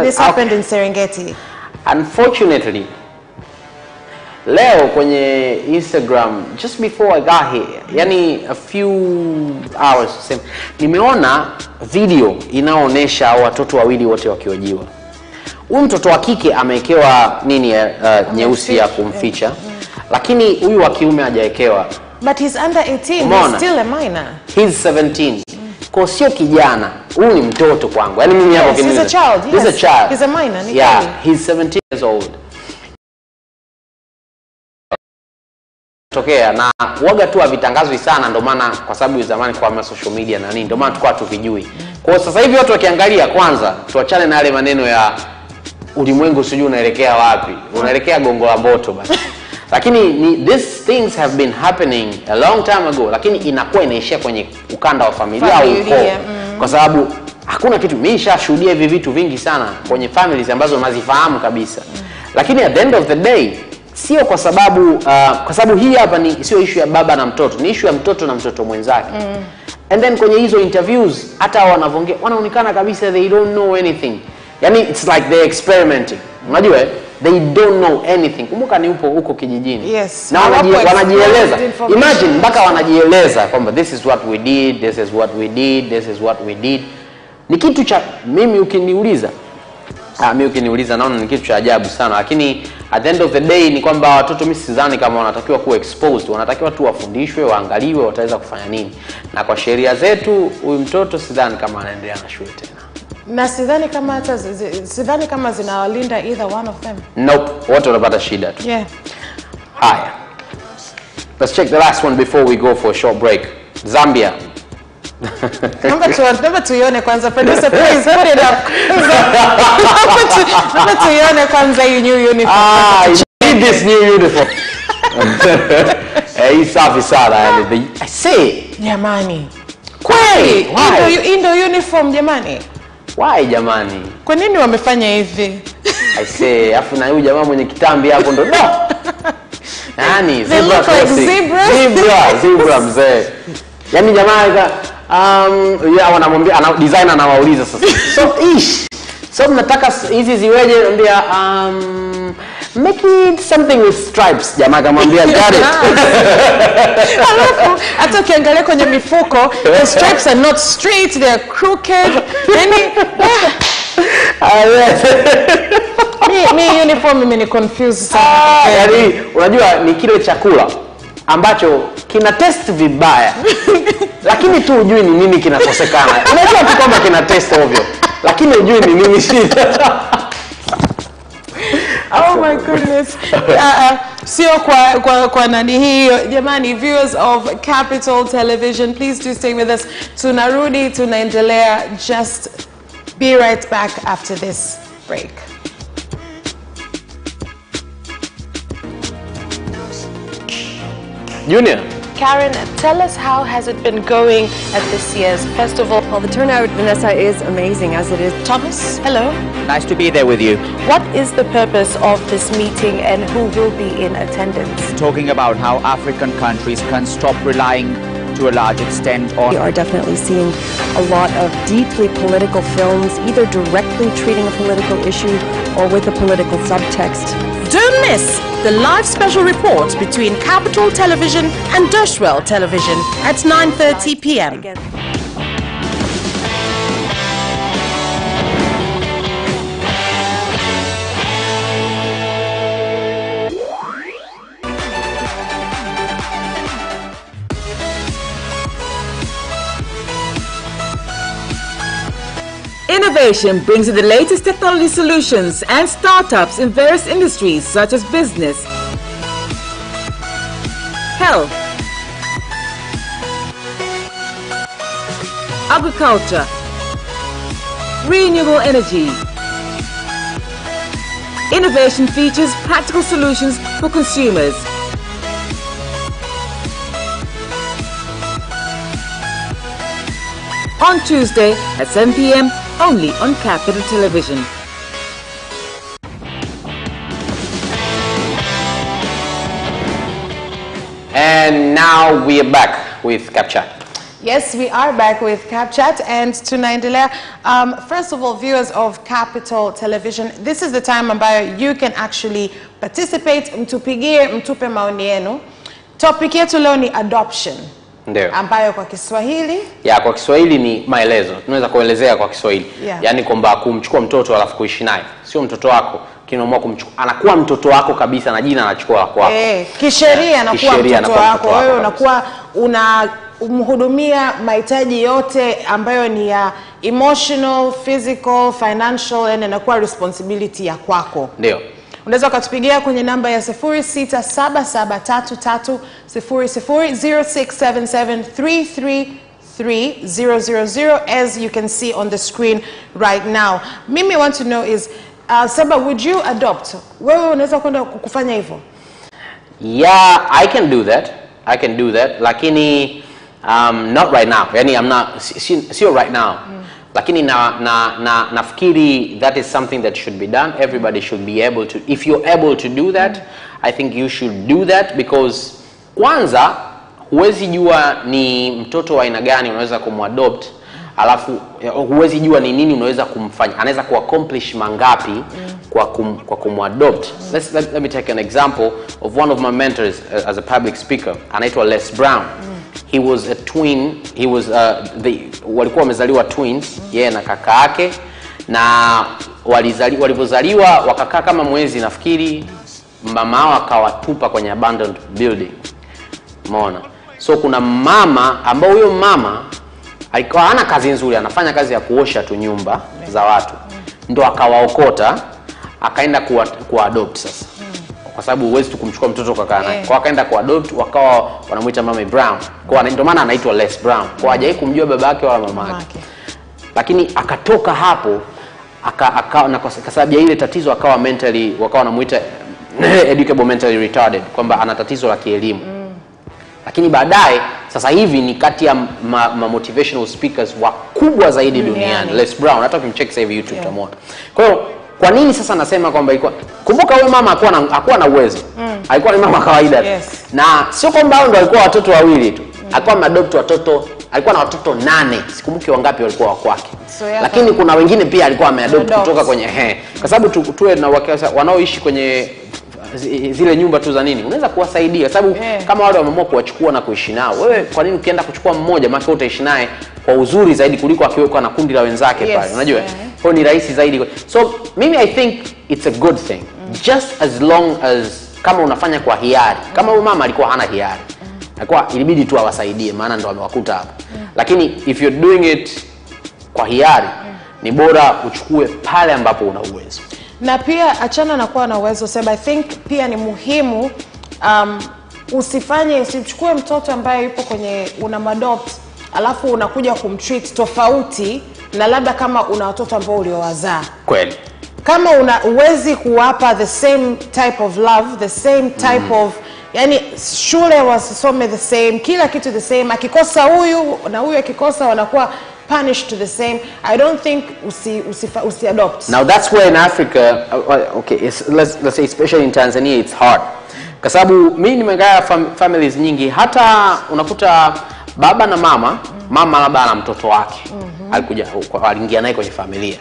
This happened in Serengeti. Unfortunately, leo kwenye Instagram, just before I got here, yani a few hours, nimeona video inaonyesha watoto wawili wote wakiojiwa. Huyu mtoto wa kike amewekewa nini nyeusi ya kumficha, lakini huyu wa kiume hajawekewa. But he's under 18, he's still a minor. He's 17. Kwa sio kijana, huyu ni mtoto kwangu. Yaani mimi hapo he's a child. He's a child. He's a minor. Yeah, he's 17 years old. Tokea na waga tu avitangazwi sana, ndio maana kwa sababu zamani kwa social media na nini, ndio maana tulikuwa tuvijui. Kwa sasa hivi watu wakiangalia, kwanza tuachane na yale maneno ya ulimwengu sijui unaelekea wapi. Unaelekea Gongo la Mboto basi. Lakini these things have been happening a long time ago, lakini inakuwa inaishia kwenye ukanda wa familia au ukoo. Kwa sababu hakuna kitu, mimi nishashuhudia hivi vitu vingi sana kwenye families ambazo nazifahamu kabisa. Lakini at the end of the day, sio kwa sababu hii hapa ni sio issue ya baba na mtoto, ni issue ya mtoto na mtoto mwenzake. And then kwenye hizo interviews hata wanavongea wanaonekana kabisa they don't know anything. Yani it's like they're experimenting. Unajua they don't know anything. Kumbuka ni huko kijijini. Yes. Na wanajieleza. Imagine mpaka wanajieleza kwamba this is what we did, this is what we did, this is what we did. Ni kitu cha mimi ukiniuliza Mimi ukiniuliza naona ni kitu cha ajabu sana, lakini at the end of the day ni kwamba watoto mimi sidhani kama wanatakiwa kuwa exposed, wanatakiwa tu wafundishwe, waangaliwe wataweza kufanya nini. Na kwa sheria zetu huyu mtoto sidhani kama anaendelea na shule tena. Na sidhani kama zinawalinda either one of them. Nope, wote wanapata shida tu. Yeah. Haya. Let's check the last one before we go for a short break. Zambia. Number tuione kwanza, producer, please put it up. Number tuione kwanza your new uniform. I need this new uniform. Hii safi sana yani. I say, jamani. Kweli, why? Indo uniform jamani. Why jamani? Kwa nini wamefanya hivi? I say, afu na huyu jamaa mwenye kitambi hapo ndo. Nani? Zebra mzee. Yaani jamaa wanamwambia designer anawauliza sasa. So mnataka hizi ziweje? Anambia make it something with stripes. Jamaa akamwambia got it. Alafu hata ukiangalia kwenye mifuko, the stripes are not straight, they are crooked. Me uniform mimi ni confused sana. Yaani unajua ni kile chakula ambacho kina taste vibaya. Lakini tu hujui ni nini kinakosekana. Unajua tu kwamba kina taste ovyo, lakini hujui ni nini shida. Oh my goodness. Sio kwa nani hiyo. Jamani, viewers of Capital Television, please do stay with us. Tunarudi, tunaendelea. Just be right back after this break. Junior. Karen, tell us, how has it been going at this year's festival? Well, the turnout, Vanessa, is amazing as it is. Thomas, hello. Nice to be there with you. What is the purpose of this meeting and who will be in attendance? Talking about how African countries can stop relying to a large extent on... We are definitely seeing a lot of deeply political films, either directly treating a political issue or with a political subtext. Don't miss the live special report between Capital Television and Dashwell Television at 9:30 p.m. Innovation brings you the latest technology solutions and startups in various industries such as business, health, agriculture, renewable energy. Innovation features practical solutions for consumers. On Tuesday at 7 p.m. only on Capital Television. And now we are back with CapChat. Yes, we are back with CapChat and tunaendelea. First of all, viewers of Capital Television, this is the time ambayo you can actually participate, mtupigie, mtupe maoni yenu. Topic yetu leo ni adoption. Ndio. Ambayo kwa Kiswahili? Ya, kwa Kiswahili ni maelezo. Tunaweza kuelezea kwa Kiswahili. Yeah. Yaani kwamba kumchukua mtoto alafu kuishi naye. Sio mtoto wako, kinaamua kumchukua. Anakuwa mtoto wako kabisa na jina anachukua kwako. Kisheria anakuwa mtoto wako. Wewe unakuwa unamhudumia mahitaji yote ambayo ni ya emotional, physical, financial, and inakuwa responsibility ya kwako. Ndio. Unaweza ukatupigia kwenye namba ya 0677330677333000, as you can see on the screen right now. Mimi want to know is, Saba, would you adopt? Wewe unaweza kwenda kufanya hivyo? Yeah, I can do that. Lakini not right now. Yani I'm not sure right now. Lakini nafikiri that is something that should be done. Everybody should be able to, if you're able to do that, I think you should do that, because kwanza huwezi jua ni mtoto wa aina gani unaweza kumadopt, alafu huwezi jua ni nini unaweza kumfanya, anaweza kuaccomplish mangapi kwa kumadopt. Let me take an example of one of my mentors as a public speaker. Anaitwa Les Brown. He was a twin. He was walikuwa wamezaliwa twins, yeye na kaka yake. na walipozaliwa wakakaa kama mwezi nafikiri, mama wao akawatupa kwenye abandoned building. Umeona? So kuna mama ambao huyo mama alikuwa hana kazi nzuri, anafanya kazi ya kuosha tu nyumba za watu. Ndo akawaokota, akaenda kuadopt sasa. Kwa sababu huwezi tu kumchukua mtoto kakaa naye. Kwa akaenda kuadopt, wakawa wanamuita Mama Brown. Kwa ndio maana anaitwa Les Brown. Kwa hajai kumjua baba yake wala mama yake. Lakini akatoka hapo na kwa sababu ya ile tatizo akawa mentally, wakawa wanamuita educable mentally retarded, kwamba ana tatizo la kielimu. Lakini baadaye sasa hivi ni kati ya motivational speakers wakubwa zaidi duniani. Les Brown, hata ukimcheck sasa hivi YouTube utamwona. Kwa hiyo kwa nini sasa nasema kwamba ilikuwa, kumbuka huyo mama hakuwa na uwezo. Alikuwa ni mama kawaida. Na sio kwamba hao ndio walikuwa watoto wawili tu. Alikuwa ameadopt watoto, alikuwa na watoto 8. Sikumbuki wangapi walikuwa wa kwake. Lakini kuna wengine pia alikuwa ameadopt kutoka kwenye kwa sababu tuwe na wanaoishi kwenye zile nyumba tu za nini, unaweza kuwasaidia sababu kama wale wameamua kuwachukua na kuishi nao, wewe kwa nini ukienda kuchukua mmoja maana utaishi naye kwa uzuri zaidi kuliko akiwekwa na kundi la wenzake pale, unajua kwa ni rahisi zaidi. So mimi I think it's a good thing, just as long as kama unafanya kwa hiari. Kama huyo mama alikuwa hana hiari, alikuwa ilibidi tu awasaidie maana ndo amewakuta hapo. Lakini if you're doing it kwa hiari, ni bora uchukue pale ambapo una uwezo. Na pia achana na kuwa na uwezo, sababu I think pia ni muhimu usichukue mtoto ambaye yupo kwenye unamadopts alafu unakuja kumtreat tofauti na labda kama una watoto ambao uliowazaa. Kweli. Kama uwezi kuwapa the same type of love, the same type of, yani shule wasome the same, kila kitu the same, akikosa huyu na huyu akikosa wanakuwa punished to the same. I don't think usi adopt. Now that's where in Africa, okay, let's say especially in Tanzania it's hard. Kwa sababu mimi nimeangalia families nyingi, hata unakuta baba na mama labda na mtoto wake. Aliingia naye kwenye familia.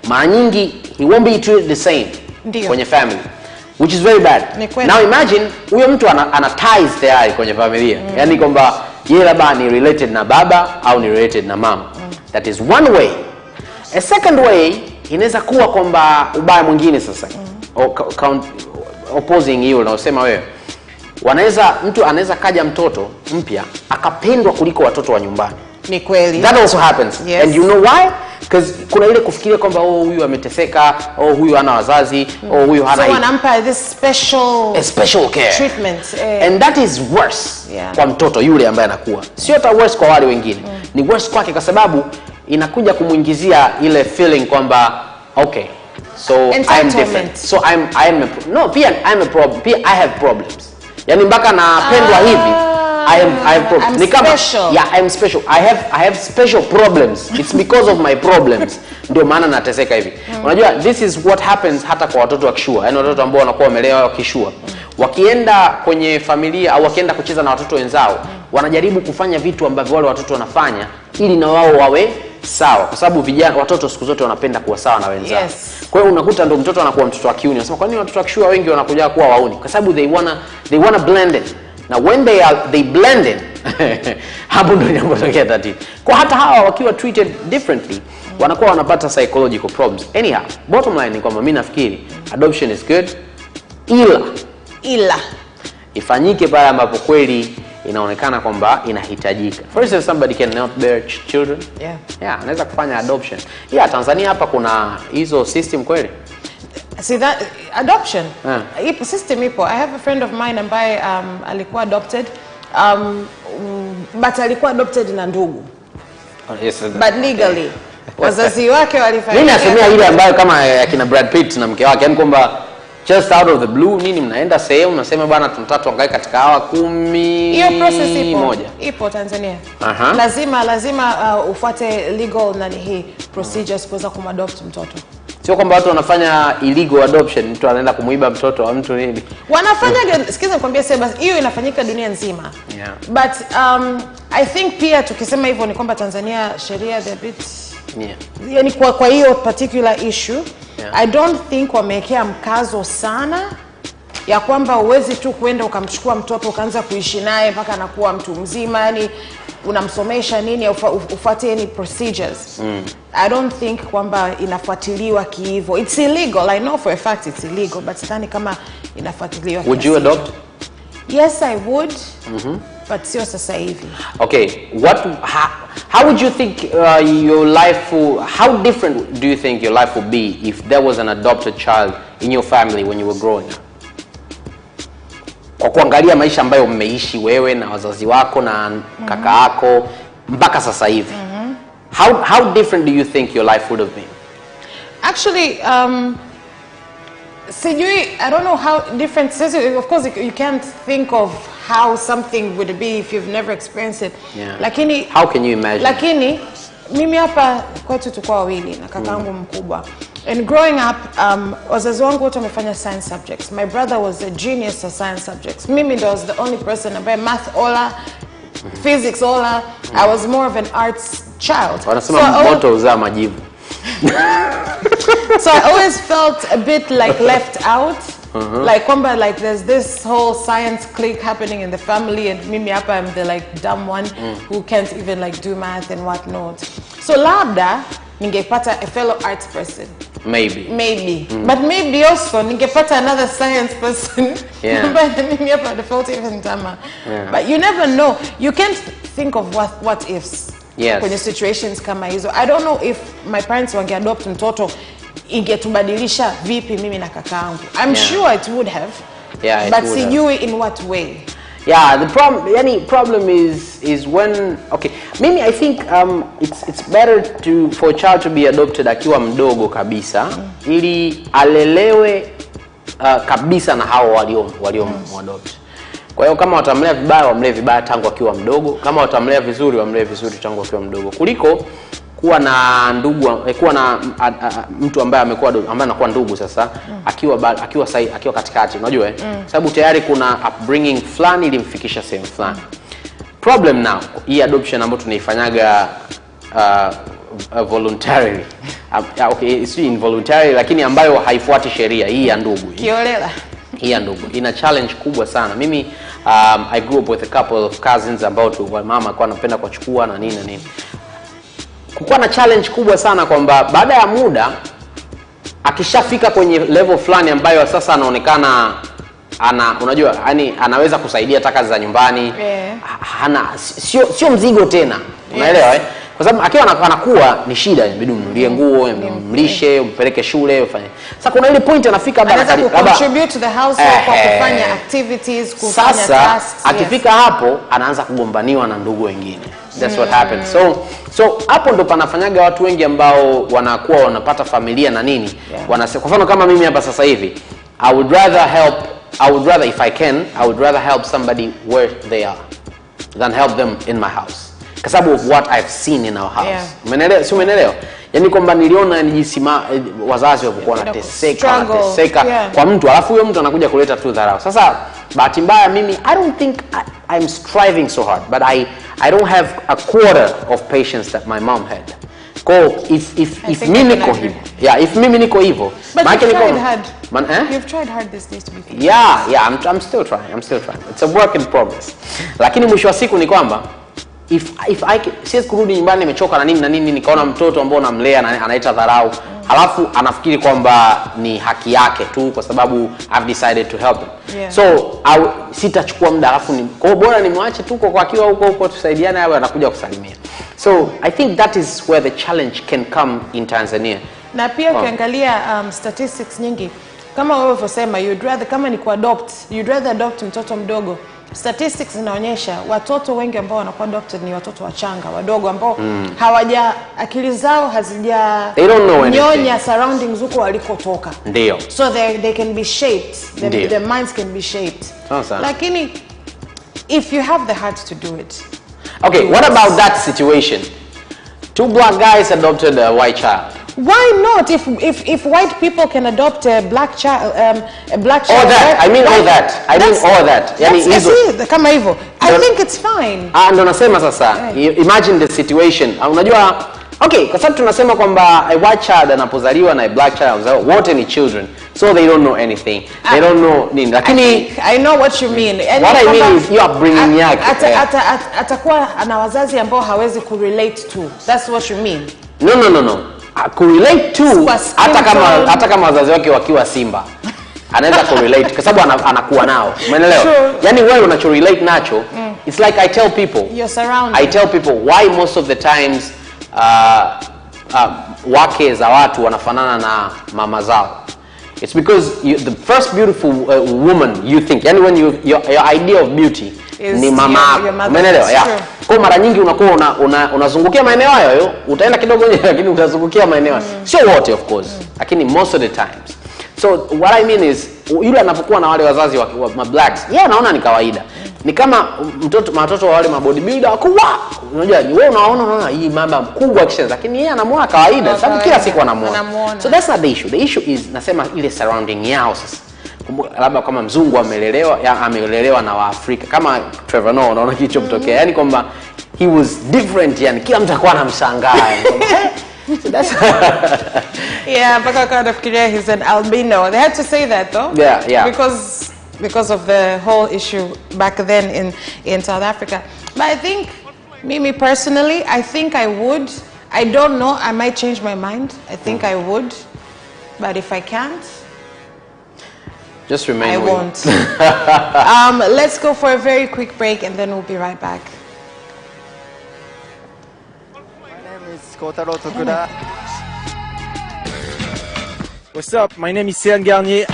Mara nyingi he won't be treated the same kwenye family, which is very bad. Now imagine huyo mtu ana ties tayari kwenye familia. Yaani kwamba yeye labda ni related na baba au ni related na mama. That is one way. A second way inaweza kuwa kwamba ubaya mwingine sasa. Opposing hiyo unaosema wewe. Mtu anaweza kaja mtoto mpya akapendwa kuliko watoto wa nyumbani. Ni kweli. That also happens. And you know why? Because kuna ile kufikiria kwamba huyu ameteseka, huyu hana wazazi, huyu hana, so wanampa this special care treatment. And that is worse kwa mtoto yule ambaye anakuwa. Sio hata worse kwa wale wengine. Ni worse kwake kwa sababu inakuja kumuingizia ile feeling kwamba okay, so I'm different. So I'm a problem. Pia I have problems. Yani mpaka napendwa hivi. I have problems. Special. Yeah, I'm special. I have special problems. It's because of my problems. Ndio maana nateseka hivi. Unajua this is what happens hata kwa watoto wa kishua. Yaani watoto ambao wanakuwa wamelewa kishua. Wakienda kwenye familia au wakienda kucheza na watoto wenzao, wanajaribu kufanya vitu ambavyo wale watoto wanafanya ili na wao wawe sawa. Kwa sababu watoto siku zote wanapenda kuwa sawa na wenzao. Kwa hiyo unakuta ndo mtoto anakuwa mtoto wa kiuni. Unasema kwa nini watoto wa kishua wengi wanakuja kuwa wauni? Kwa sababu they wanna blend in. Now when they blend in, hapo ndio inapotokea tatizo. Kwa hata hawa wakiwa treated differently, wanakuwa wanapata psychological problems. Anyhow, bottom line ni kwamba mimi nafikiri adoption is good, ila ifanyike pale ambapo kweli inaonekana kwamba inahitajika. For instance, somebody cannot bear children. Anaweza kufanya adoption. Tanzania hapa kuna hizo system kweli. See that adoption system ipo. I have a friend of mine ambaye alikuwa adopted but alikuwa adopted na ndugu. But legally wazazi wake walifanya. Mimi nasemea ile ambayo kama akina Brad Pitt na mke wake, yani kwamba just out of the blue nini mnaenda sehemu mnasema bwana tunataka tuangae katika hawa 10. Hiyo process ipo Tanzania. Lazima ufuate legal procedures kuweza kumadopt mtoto. Sio kwamba watu wanafanya illegal adoption, mtu anaenda kumuiba mtoto wa mtu nini. Wanafanya sikiza nikwambia Seba, hiyo inafanyika dunia nzima. But I think pia tukisema hivyo ni kwamba Tanzania sheria the bit yani kwa hiyo particular issue I don't think wamewekea mkazo sana ya kwamba uwezi tu kwenda ukamchukua mtoto ukaanza kuishi naye mpaka anakuwa mtu mzima. Yani unamsomesha nini ufuate any procedures. I don't think kwamba inafuatiliwa kiivo. It's illegal. I know for a fact it's illegal, but sidhani kama inafuatiliwa. Would you adopt? Yes, I would. But sio sasa hivi. Okay, how would you think your life how different do you think your life would be if there was an adopted child in your family when you were growing up? Kwa kuangalia maisha ambayo mmeishi wewe na wazazi wako na kaka yako mpaka sasa hivi. How different do you think your life would have been? Actually, I don't know how different. Of course, you can't think of how something would be if you've never experienced it. Yeah. Lakini, how can you imagine? Lakini mimi hapa kwetu tukua wawili na kakangu mkubwa. And growing up, wazazi wangu wote wamefanya science subjects. My brother was a genius at science subjects. Mimi was the only person about math ola, physics ola. I was more of an arts child. Wanasema moto uzaa majivu. So I always felt a bit like left out. Like there's this whole science clique happening in the family, and mimi hapa I'm the like dumb one who can't even like do math and whatnot. So labda ningepata a fellow arts person. Maybe. But maybe also ningepata another science person. But mimi hapa the fault even tama. But you never know. You can't think of what ifs. Yes. Kwenye situations kama hizo. I don't know if my parents wangeadopt mtoto ingetubadilisha vipi mimi na kakaangu. I'm sure it would have. Yeah, but sijui in what way. Yeah, the problem is when maybe I think it's better for a child to be adopted akiwa mdogo kabisa ili alelewe kabisa na hao walio adopt. Kwa hiyo kama watamlea vibaya wamlee vibaya tangu akiwa mdogo, kama watamlea vizuri wamlee vizuri tangu akiwa mdogo, kuliko kuwa na ndugu kuwa na mtu ambaye anakuwa ndugu sasa akiwa katikati, unajua sababu tayari kuna upbringing fulani ilimfikisha sehemu fulani. Problem now, hii adoption ambayo tunaifanyaga voluntarily it's involuntary lakini ambayo haifuati sheria, hii ya ndugu kiolela, hii ya ndugu ina challenge kubwa sana. Mimi I grew up with a couple of cousins ambao mama alikuwa anapenda kuchukua na nini. Kukuwa na challenge kubwa sana kwamba baada ya muda akishafika kwenye level fulani ambayo sasa anaonekana unajua yani anaweza kusaidia hata kazi za nyumbani, sio mzigo tena, unaelewa kwa sababu akiwa anakuwa ni shida, inabidi umnunulie nguo, umlishe, umpeleke shule, ufanye. Sasa kuna ile point anafika labda contribute to the household kwa kufanya activities, kufanya tasks. Sasa akifika hapo anaanza kugombaniwa na ndugu wengine. That's what happens. So hapo ndo panafanyaga watu wengi ambao wanakuwa wanapata familia na nini. Wanasema kwa mfano kama mimi hapa sasa hivi, I would rather if I can, I would rather help somebody where they are than help them in my house. Kwa sababu of what I've seen in our house. Umeelewa? Si umeelewa? Yaani kwamba niliona nijisima wazazi walikuwa wanateseka kwa mtu, alafu huyo mtu anakuja kuleta tu dharau. Sasa bahati mbaya mimi I don't think I'm striving so hard, but I don't have a quarter of patience that my mom had. If mimi niko hivyo. If mimi niko hivyo, you've tried hard these days to be patient. I'm still trying. It's a work in progress. Lakini mwisho wa siku ni kwamba if I siwezi kurudi nyumbani nimechoka na nini nikaona mtoto ambao namlea na anaita dharau, halafu anafikiri kwamba ni haki yake tu kwa sababu I've decided to help him. So sitachukua muda, halafu kwa bora nimwache tu kwa akiwa huko tusaidiane, awe anakuja kusalimia. So I think that is where the challenge can come in Tanzania. Na pia ukiangalia statistics nyingi kama wewe ulivyosema, kama ni kuadopt, you'd rather adopt mtoto mdogo. Statistics zinaonyesha watoto wengi ambao wanakuwa adopted ni watoto wachanga wadogo ambao akili zao hazijanyonya surroundings huko walikotoka. Ndio. So they can be shaped, their minds can be shaped. Lakini if you have the heart to do it. Okay, what about that situation? Two black guys adopted a white child. Why not? If white people can adopt a black child, all that. I mean all that. Yani kama hivyo. I think it's fine. Ndo nasema sasa. Imagine the situation. Unajua Okay, kwa sababu tunasema kwamba a white child anapozaliwa na a black child anapozaliwa, wote ni children, so they don't know anything. They don't know nini. Lakini I know what you mean. And what I mean is you are bringing yake. Atakuwa ana wazazi ambao hawezi kurelate to. That's what you mean. No. Kurelate to hata kama wazazi wake wakiwa Simba. Anaweza kurelate kwa sababu anakuwa nao. Umeelewa? Yaani wewe unachorelate nacho. It's like I tell people. You're surrounded. I tell people why most of the times wake za watu wanafanana na mama zao. It's because the first beautiful woman you think, yani when your idea of beauty ni mama yako. Umeelewa? Yeah. Kwa mara nyingi unakuwa unazungukia maeneo hayo, utaenda kidogo nje lakini utazungukia maeneo. Sio wote of course, lakini most of the times. So what I mean is yule anapokuwa na wale wazazi wa blacks, yeye anaona ni kawaida. Ni kama watoto wa wale bodybuilder wakubwa. Unajua wewe unaona hii mama mkubwa kisha, lakini yeye anamuona kawaida sababu kila siku anamuona. So that's not the issue. The issue is nasema ile surrounding yao sasa. Labda kama mzungu amelelewa na Waafrika kama Trevor Noah, unaona kicho kutokea. Yaani kwamba he was different, yani kila mtu alikuwa anamshangaa. So that's yeah, mpaka kwa nafikiria he's an albino. They had to say that though. Yeah. Because of the whole issue back then in South Africa. But I think, me personally, I think I would. I don't know, I might change my mind. I think I would. But if I can't, just remain I won't. Let's go for a very quick break and then we'll be right back. What's up? My name is Céline Garnier.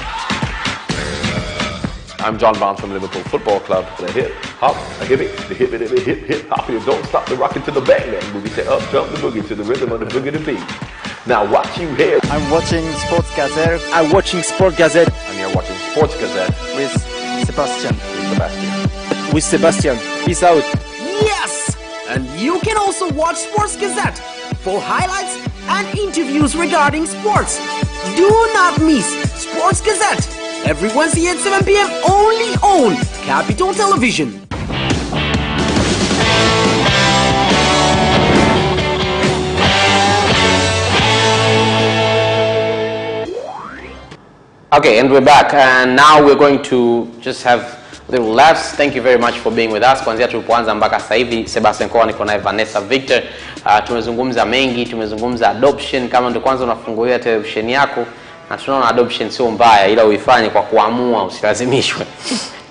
I'm John Barnes from Liverpool Football Club. The hip hop, a hip it, the hip it, hip hop. You don't stop the rockin' to the bang bang boogie. Say up, jump the boogie to the rhythm of the boogie to beat. Now what you hear? I'm watching Sports Gazette. I'm watching Sport Gazette. And you're watching Sports Gazette with Sebastian. With Sebastian. Peace out. Yes! And you can also watch Sports Gazette for highlights and interviews regarding sports. Do not miss Sports Gazette every Wednesday at 7 p.m. only on Capital Television. Okay, and we're back, and now we're going to just have little laughs. Thank you very much for being with us. Kuanzia tulipoanza mpaka sasa hivi, Sebastian Koa niko na Vanessa Victor. Tumezungumza mengi, tumezungumza adoption. Kama ndio kwanza unafungulia television yako, na tunaona adoption sio mbaya, ila uifanye kwa kuamua, usilazimishwe.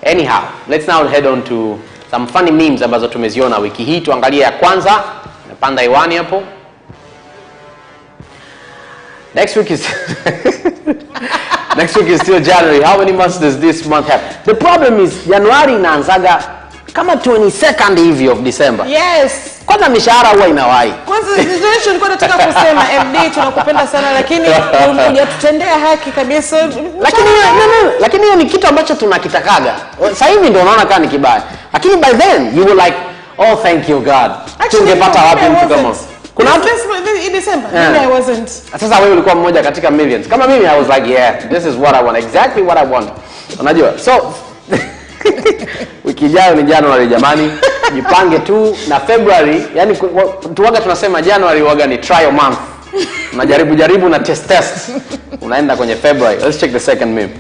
Anyhow, let's now head on to some funny memes ambazo tumeziona wiki hii. Tuangalie ya kwanza, napanda iwani hapo. Next week is still January. How many months does this month have? The problem is January inaanzaga kama 22nd hivi of December. Yes. Kwanza mishahara huwa inawahi. Kwanza situation nilikuwa nataka kusema MD tunakupenda sana lakini hujatutendea haki kabisa. Lakini hiyo ni kitu ambacho tunakitakaga. Sasa hivi ndio unaona kama ni kibaya. Lakini by then you were like, "Oh, thank you God." Tungepata wapi mtu kama kuna in December. I wasn't. Sasa wewe ulikuwa mmoja katika millions. Kama mimi I was like, yeah, this is what I want, exactly what I want. Unajua? So wiki ijayo ni January jamani. Jipange tu na February, yani tuwaga tunasema January waga ni trial month. Unajaribu na test. Unaenda kwenye February. Let's check the second meme.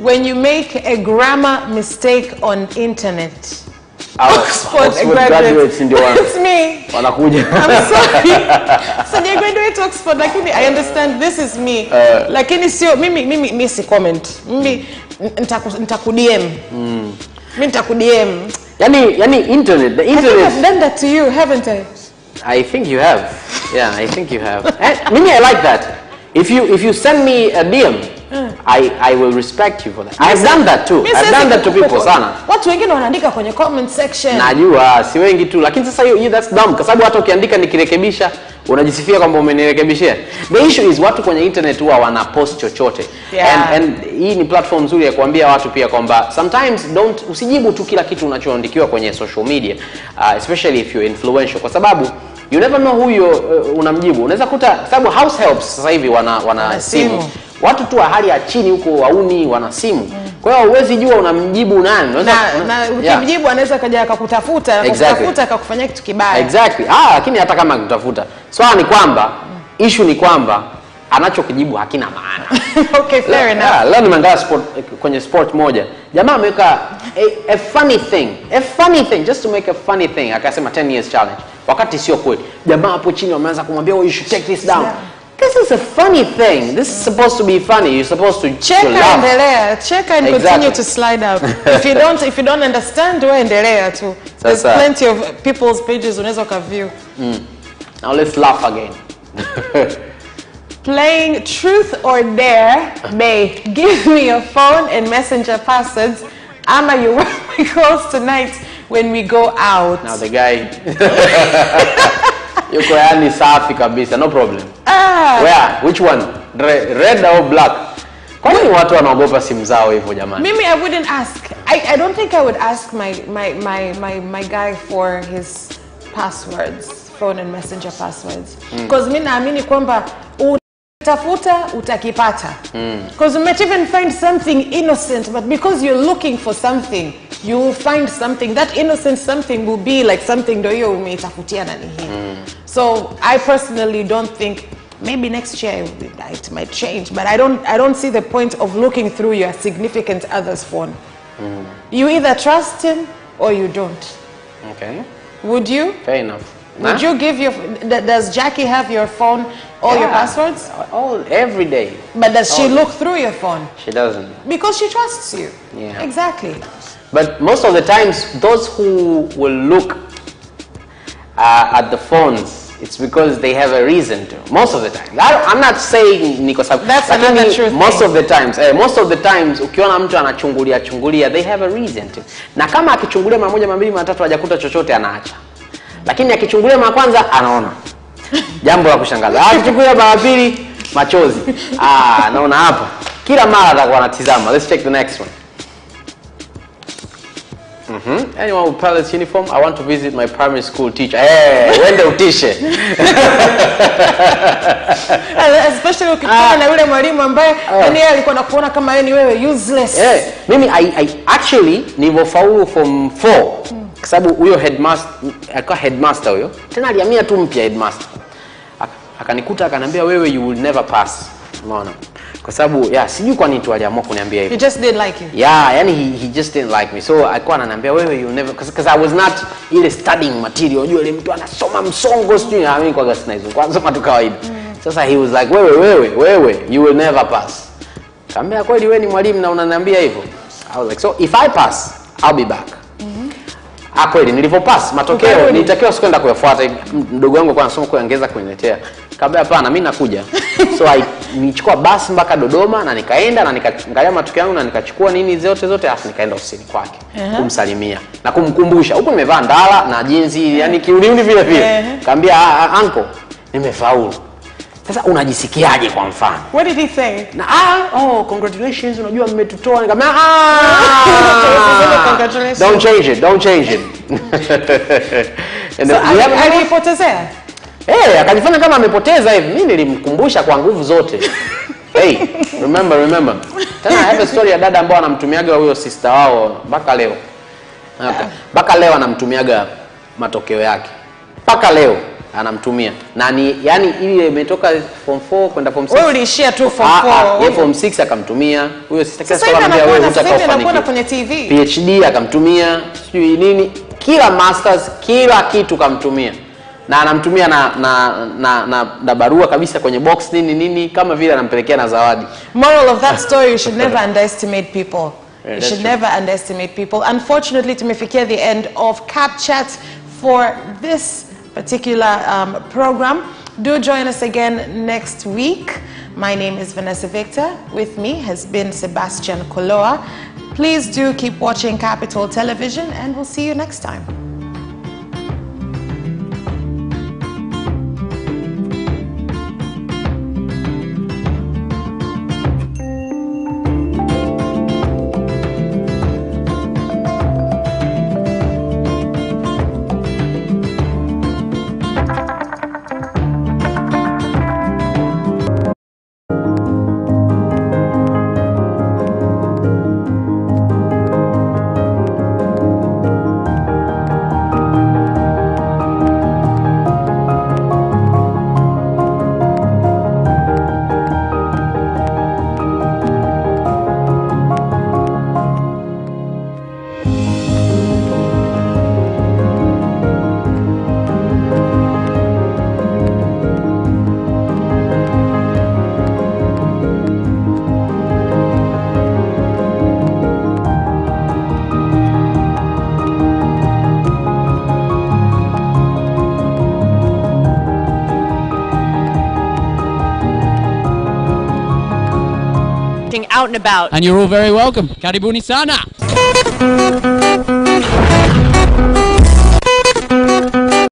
When you make a grammar mistake on internet. Oxford graduates ndio It's me. Wanakuja. I'm sorry. So they graduate Oxford lakini I understand this is me. Lakini sio mimi si comment. Mimi nitakudm. Mimi nitakudm. Yani internet, the internet. I've done that to you, haven't I? I think you have. Yeah, I think you have. Mimi I like that. If you send me a DM, I will respect you for that. I've done that too. I've done that to people sana. Watu wengine wanaandika kwenye comment section. Najua si wengi tu, lakini sasa hiyo that's dumb kwa sababu hata ukiandika nikirekebisha unajisifia kwamba umenirekebishia. The issue is watu kwenye internet huwa wana post chochote. Yeah. And hii ni platform nzuri ya kuambia watu pia kwamba sometimes usijibu tu kila kitu unachoandikiwa kwenye social media, especially if you're influential, kwa sababu you never know who unamjibu. Unaweza kuta sababu house helps sasa hivi wana simu. Watu tu wa hali ya chini huko wauni wana simu. Kwa hiyo huwezi jua unamjibu nani. Na ukimjibu anaweza kaja akakutafuta, akakutafuta akakufanyia kitu kibaya. Exactly. Lakini hata kama akitafuta, swala ni kwamba issue ni kwamba anachokijibu hakina maana. Okay, fair enough. Leo nimeangalia kwenye sport moja. Jamaa ameweka a funny thing just to make a funny thing. Akasema 10 years challenge. Wakati sio kweli. Jamaa hapo chini wameanza kumwambia you should take this down. This is a funny thing. This is supposed to be funny. You're supposed to check and continue to slide out. If you don't understand, wewe endelea tu. There's plenty of people's pages unaweza view. Now let's laugh again. Playing truth or dare, babe. Give me your phone and messenger passwords. Ama you will be close tonight when we go out. Now the guy yuko yani safi kabisa, no problem. Where? Which one? Red or black? Kwa nini watu wanaogopa simu zao hivyo jamani? Mimi I wouldn't ask. I don't think I would ask my guy for his passwords, phone and messenger passwords. Because mimi naamini kwamba utafuta utakipata. Because you might even find something innocent, but because you're looking for something, you will find something. That innocent something will be like something do you umeitafutia nani hii. So I personally don't think, maybe next year it might change, but I don't see the point of looking through your significant other's phone. You either trust him or you don't. Okay. Would you? Fair enough. Would you give does Jackie have your phone, all your passwords? Every day. But does she look through your phone? She doesn't. Because she trusts you. Yeah. Exactly. But most of the times, those who will look at the phones, it's because they have a reason to. Most of the time. I'm not saying Nico. That's another truth. Most of the times, ukiona mtu anachungulia, they have a reason to. Na kama akichungulia mara moja, mara mbili, mara tatu hajakuta chochote anaacha. Lakini akichungulia mara kwanza anaona. Jambo la kushangaza. Akichungulia mara pili, machozi. Naona hapa. Kila mara atakuwa anatizama. Let's check the next one. Anyone with pilot's uniform? I want to visit my primary school teacher. Hey, wende utishe. Especially ukikutana na yule mwalimu ambaye yeye alikuwa anakuona kama yeye ni wewe useless. Mimi I actually nilivofaulu form 4 kwa sababu huyo headmaster huyo. Tena alihamia tu mpya headmaster. Akanikuta akanambia wewe you will never pass. Unaona? Kwa sababu sijui kwa nini tu aliamua kuniambia hivyo. He just didn't like you. Yani he just didn't like me. So alikuwa ananiambia wewe you never, because I was not ile studying material. Unajua ile mtu anasoma msongo sijui mimi kwa gasina hizo. Kwanza tu kawaida. Sasa he was like wewe you will never pass. Kaambia kweli wewe ni mwalimu na unaniambia hivyo? I was like so if I pass I'll be back. Kweli nilipopass matokeo nilitakiwa sikwenda kuyafuata. Mdogo wangu kwa anasoma kuongeza kuniletea. Kaambia hapana mimi nakuja. So nilichukua basi mpaka Dodoma na nikaenda na nikaangalia matokeo yangu na nikachukua nini zote afu nikaenda ofisini kwake kumsalimia na kumkumbusha. Huko nimevaa ndala na jinsi yani kiuniuni vile. Kaambia uncle nimefaulu. Sasa unajisikiaje kwa mfano? What did he say? Na congratulations unajua mmetutoa. Nikamwambia congratulations. Don't change it. So alipotezea? Akajifanya kama amepoteza hivi. Mimi nilimkumbusha kwa nguvu zote. Hey, remember. Tena I have a story ya dada ambao anamtumiaga huyo sister wao mpaka leo. Mpaka leo anamtumiaga matokeo yake. Mpaka leo anamtumia. Na ni yani ile imetoka form 4 kwenda form 6. Wewe uliishia tu form 4. Yeye form 6 akamtumia. Huyo sister kesa anambia wewe utakofanikiwa kwenye TV. PhD akamtumia, sijui nini, kila masters, kila kitu kamtumia. Na anamtumia na barua kabisa kwenye box nini kama vile anampelekea na zawadi. Moral of that story, you should never underestimate people. You should never underestimate people. Unfortunately, tumefikia the end of Capitaltvtz for this particular program. Do join us again next week. My name is Vanessa Victor. With me has been Sebastian Koloa. Please do keep watching Capital Television and we'll see you next time. acting out and about. And you're all very welcome. Karibuni sana.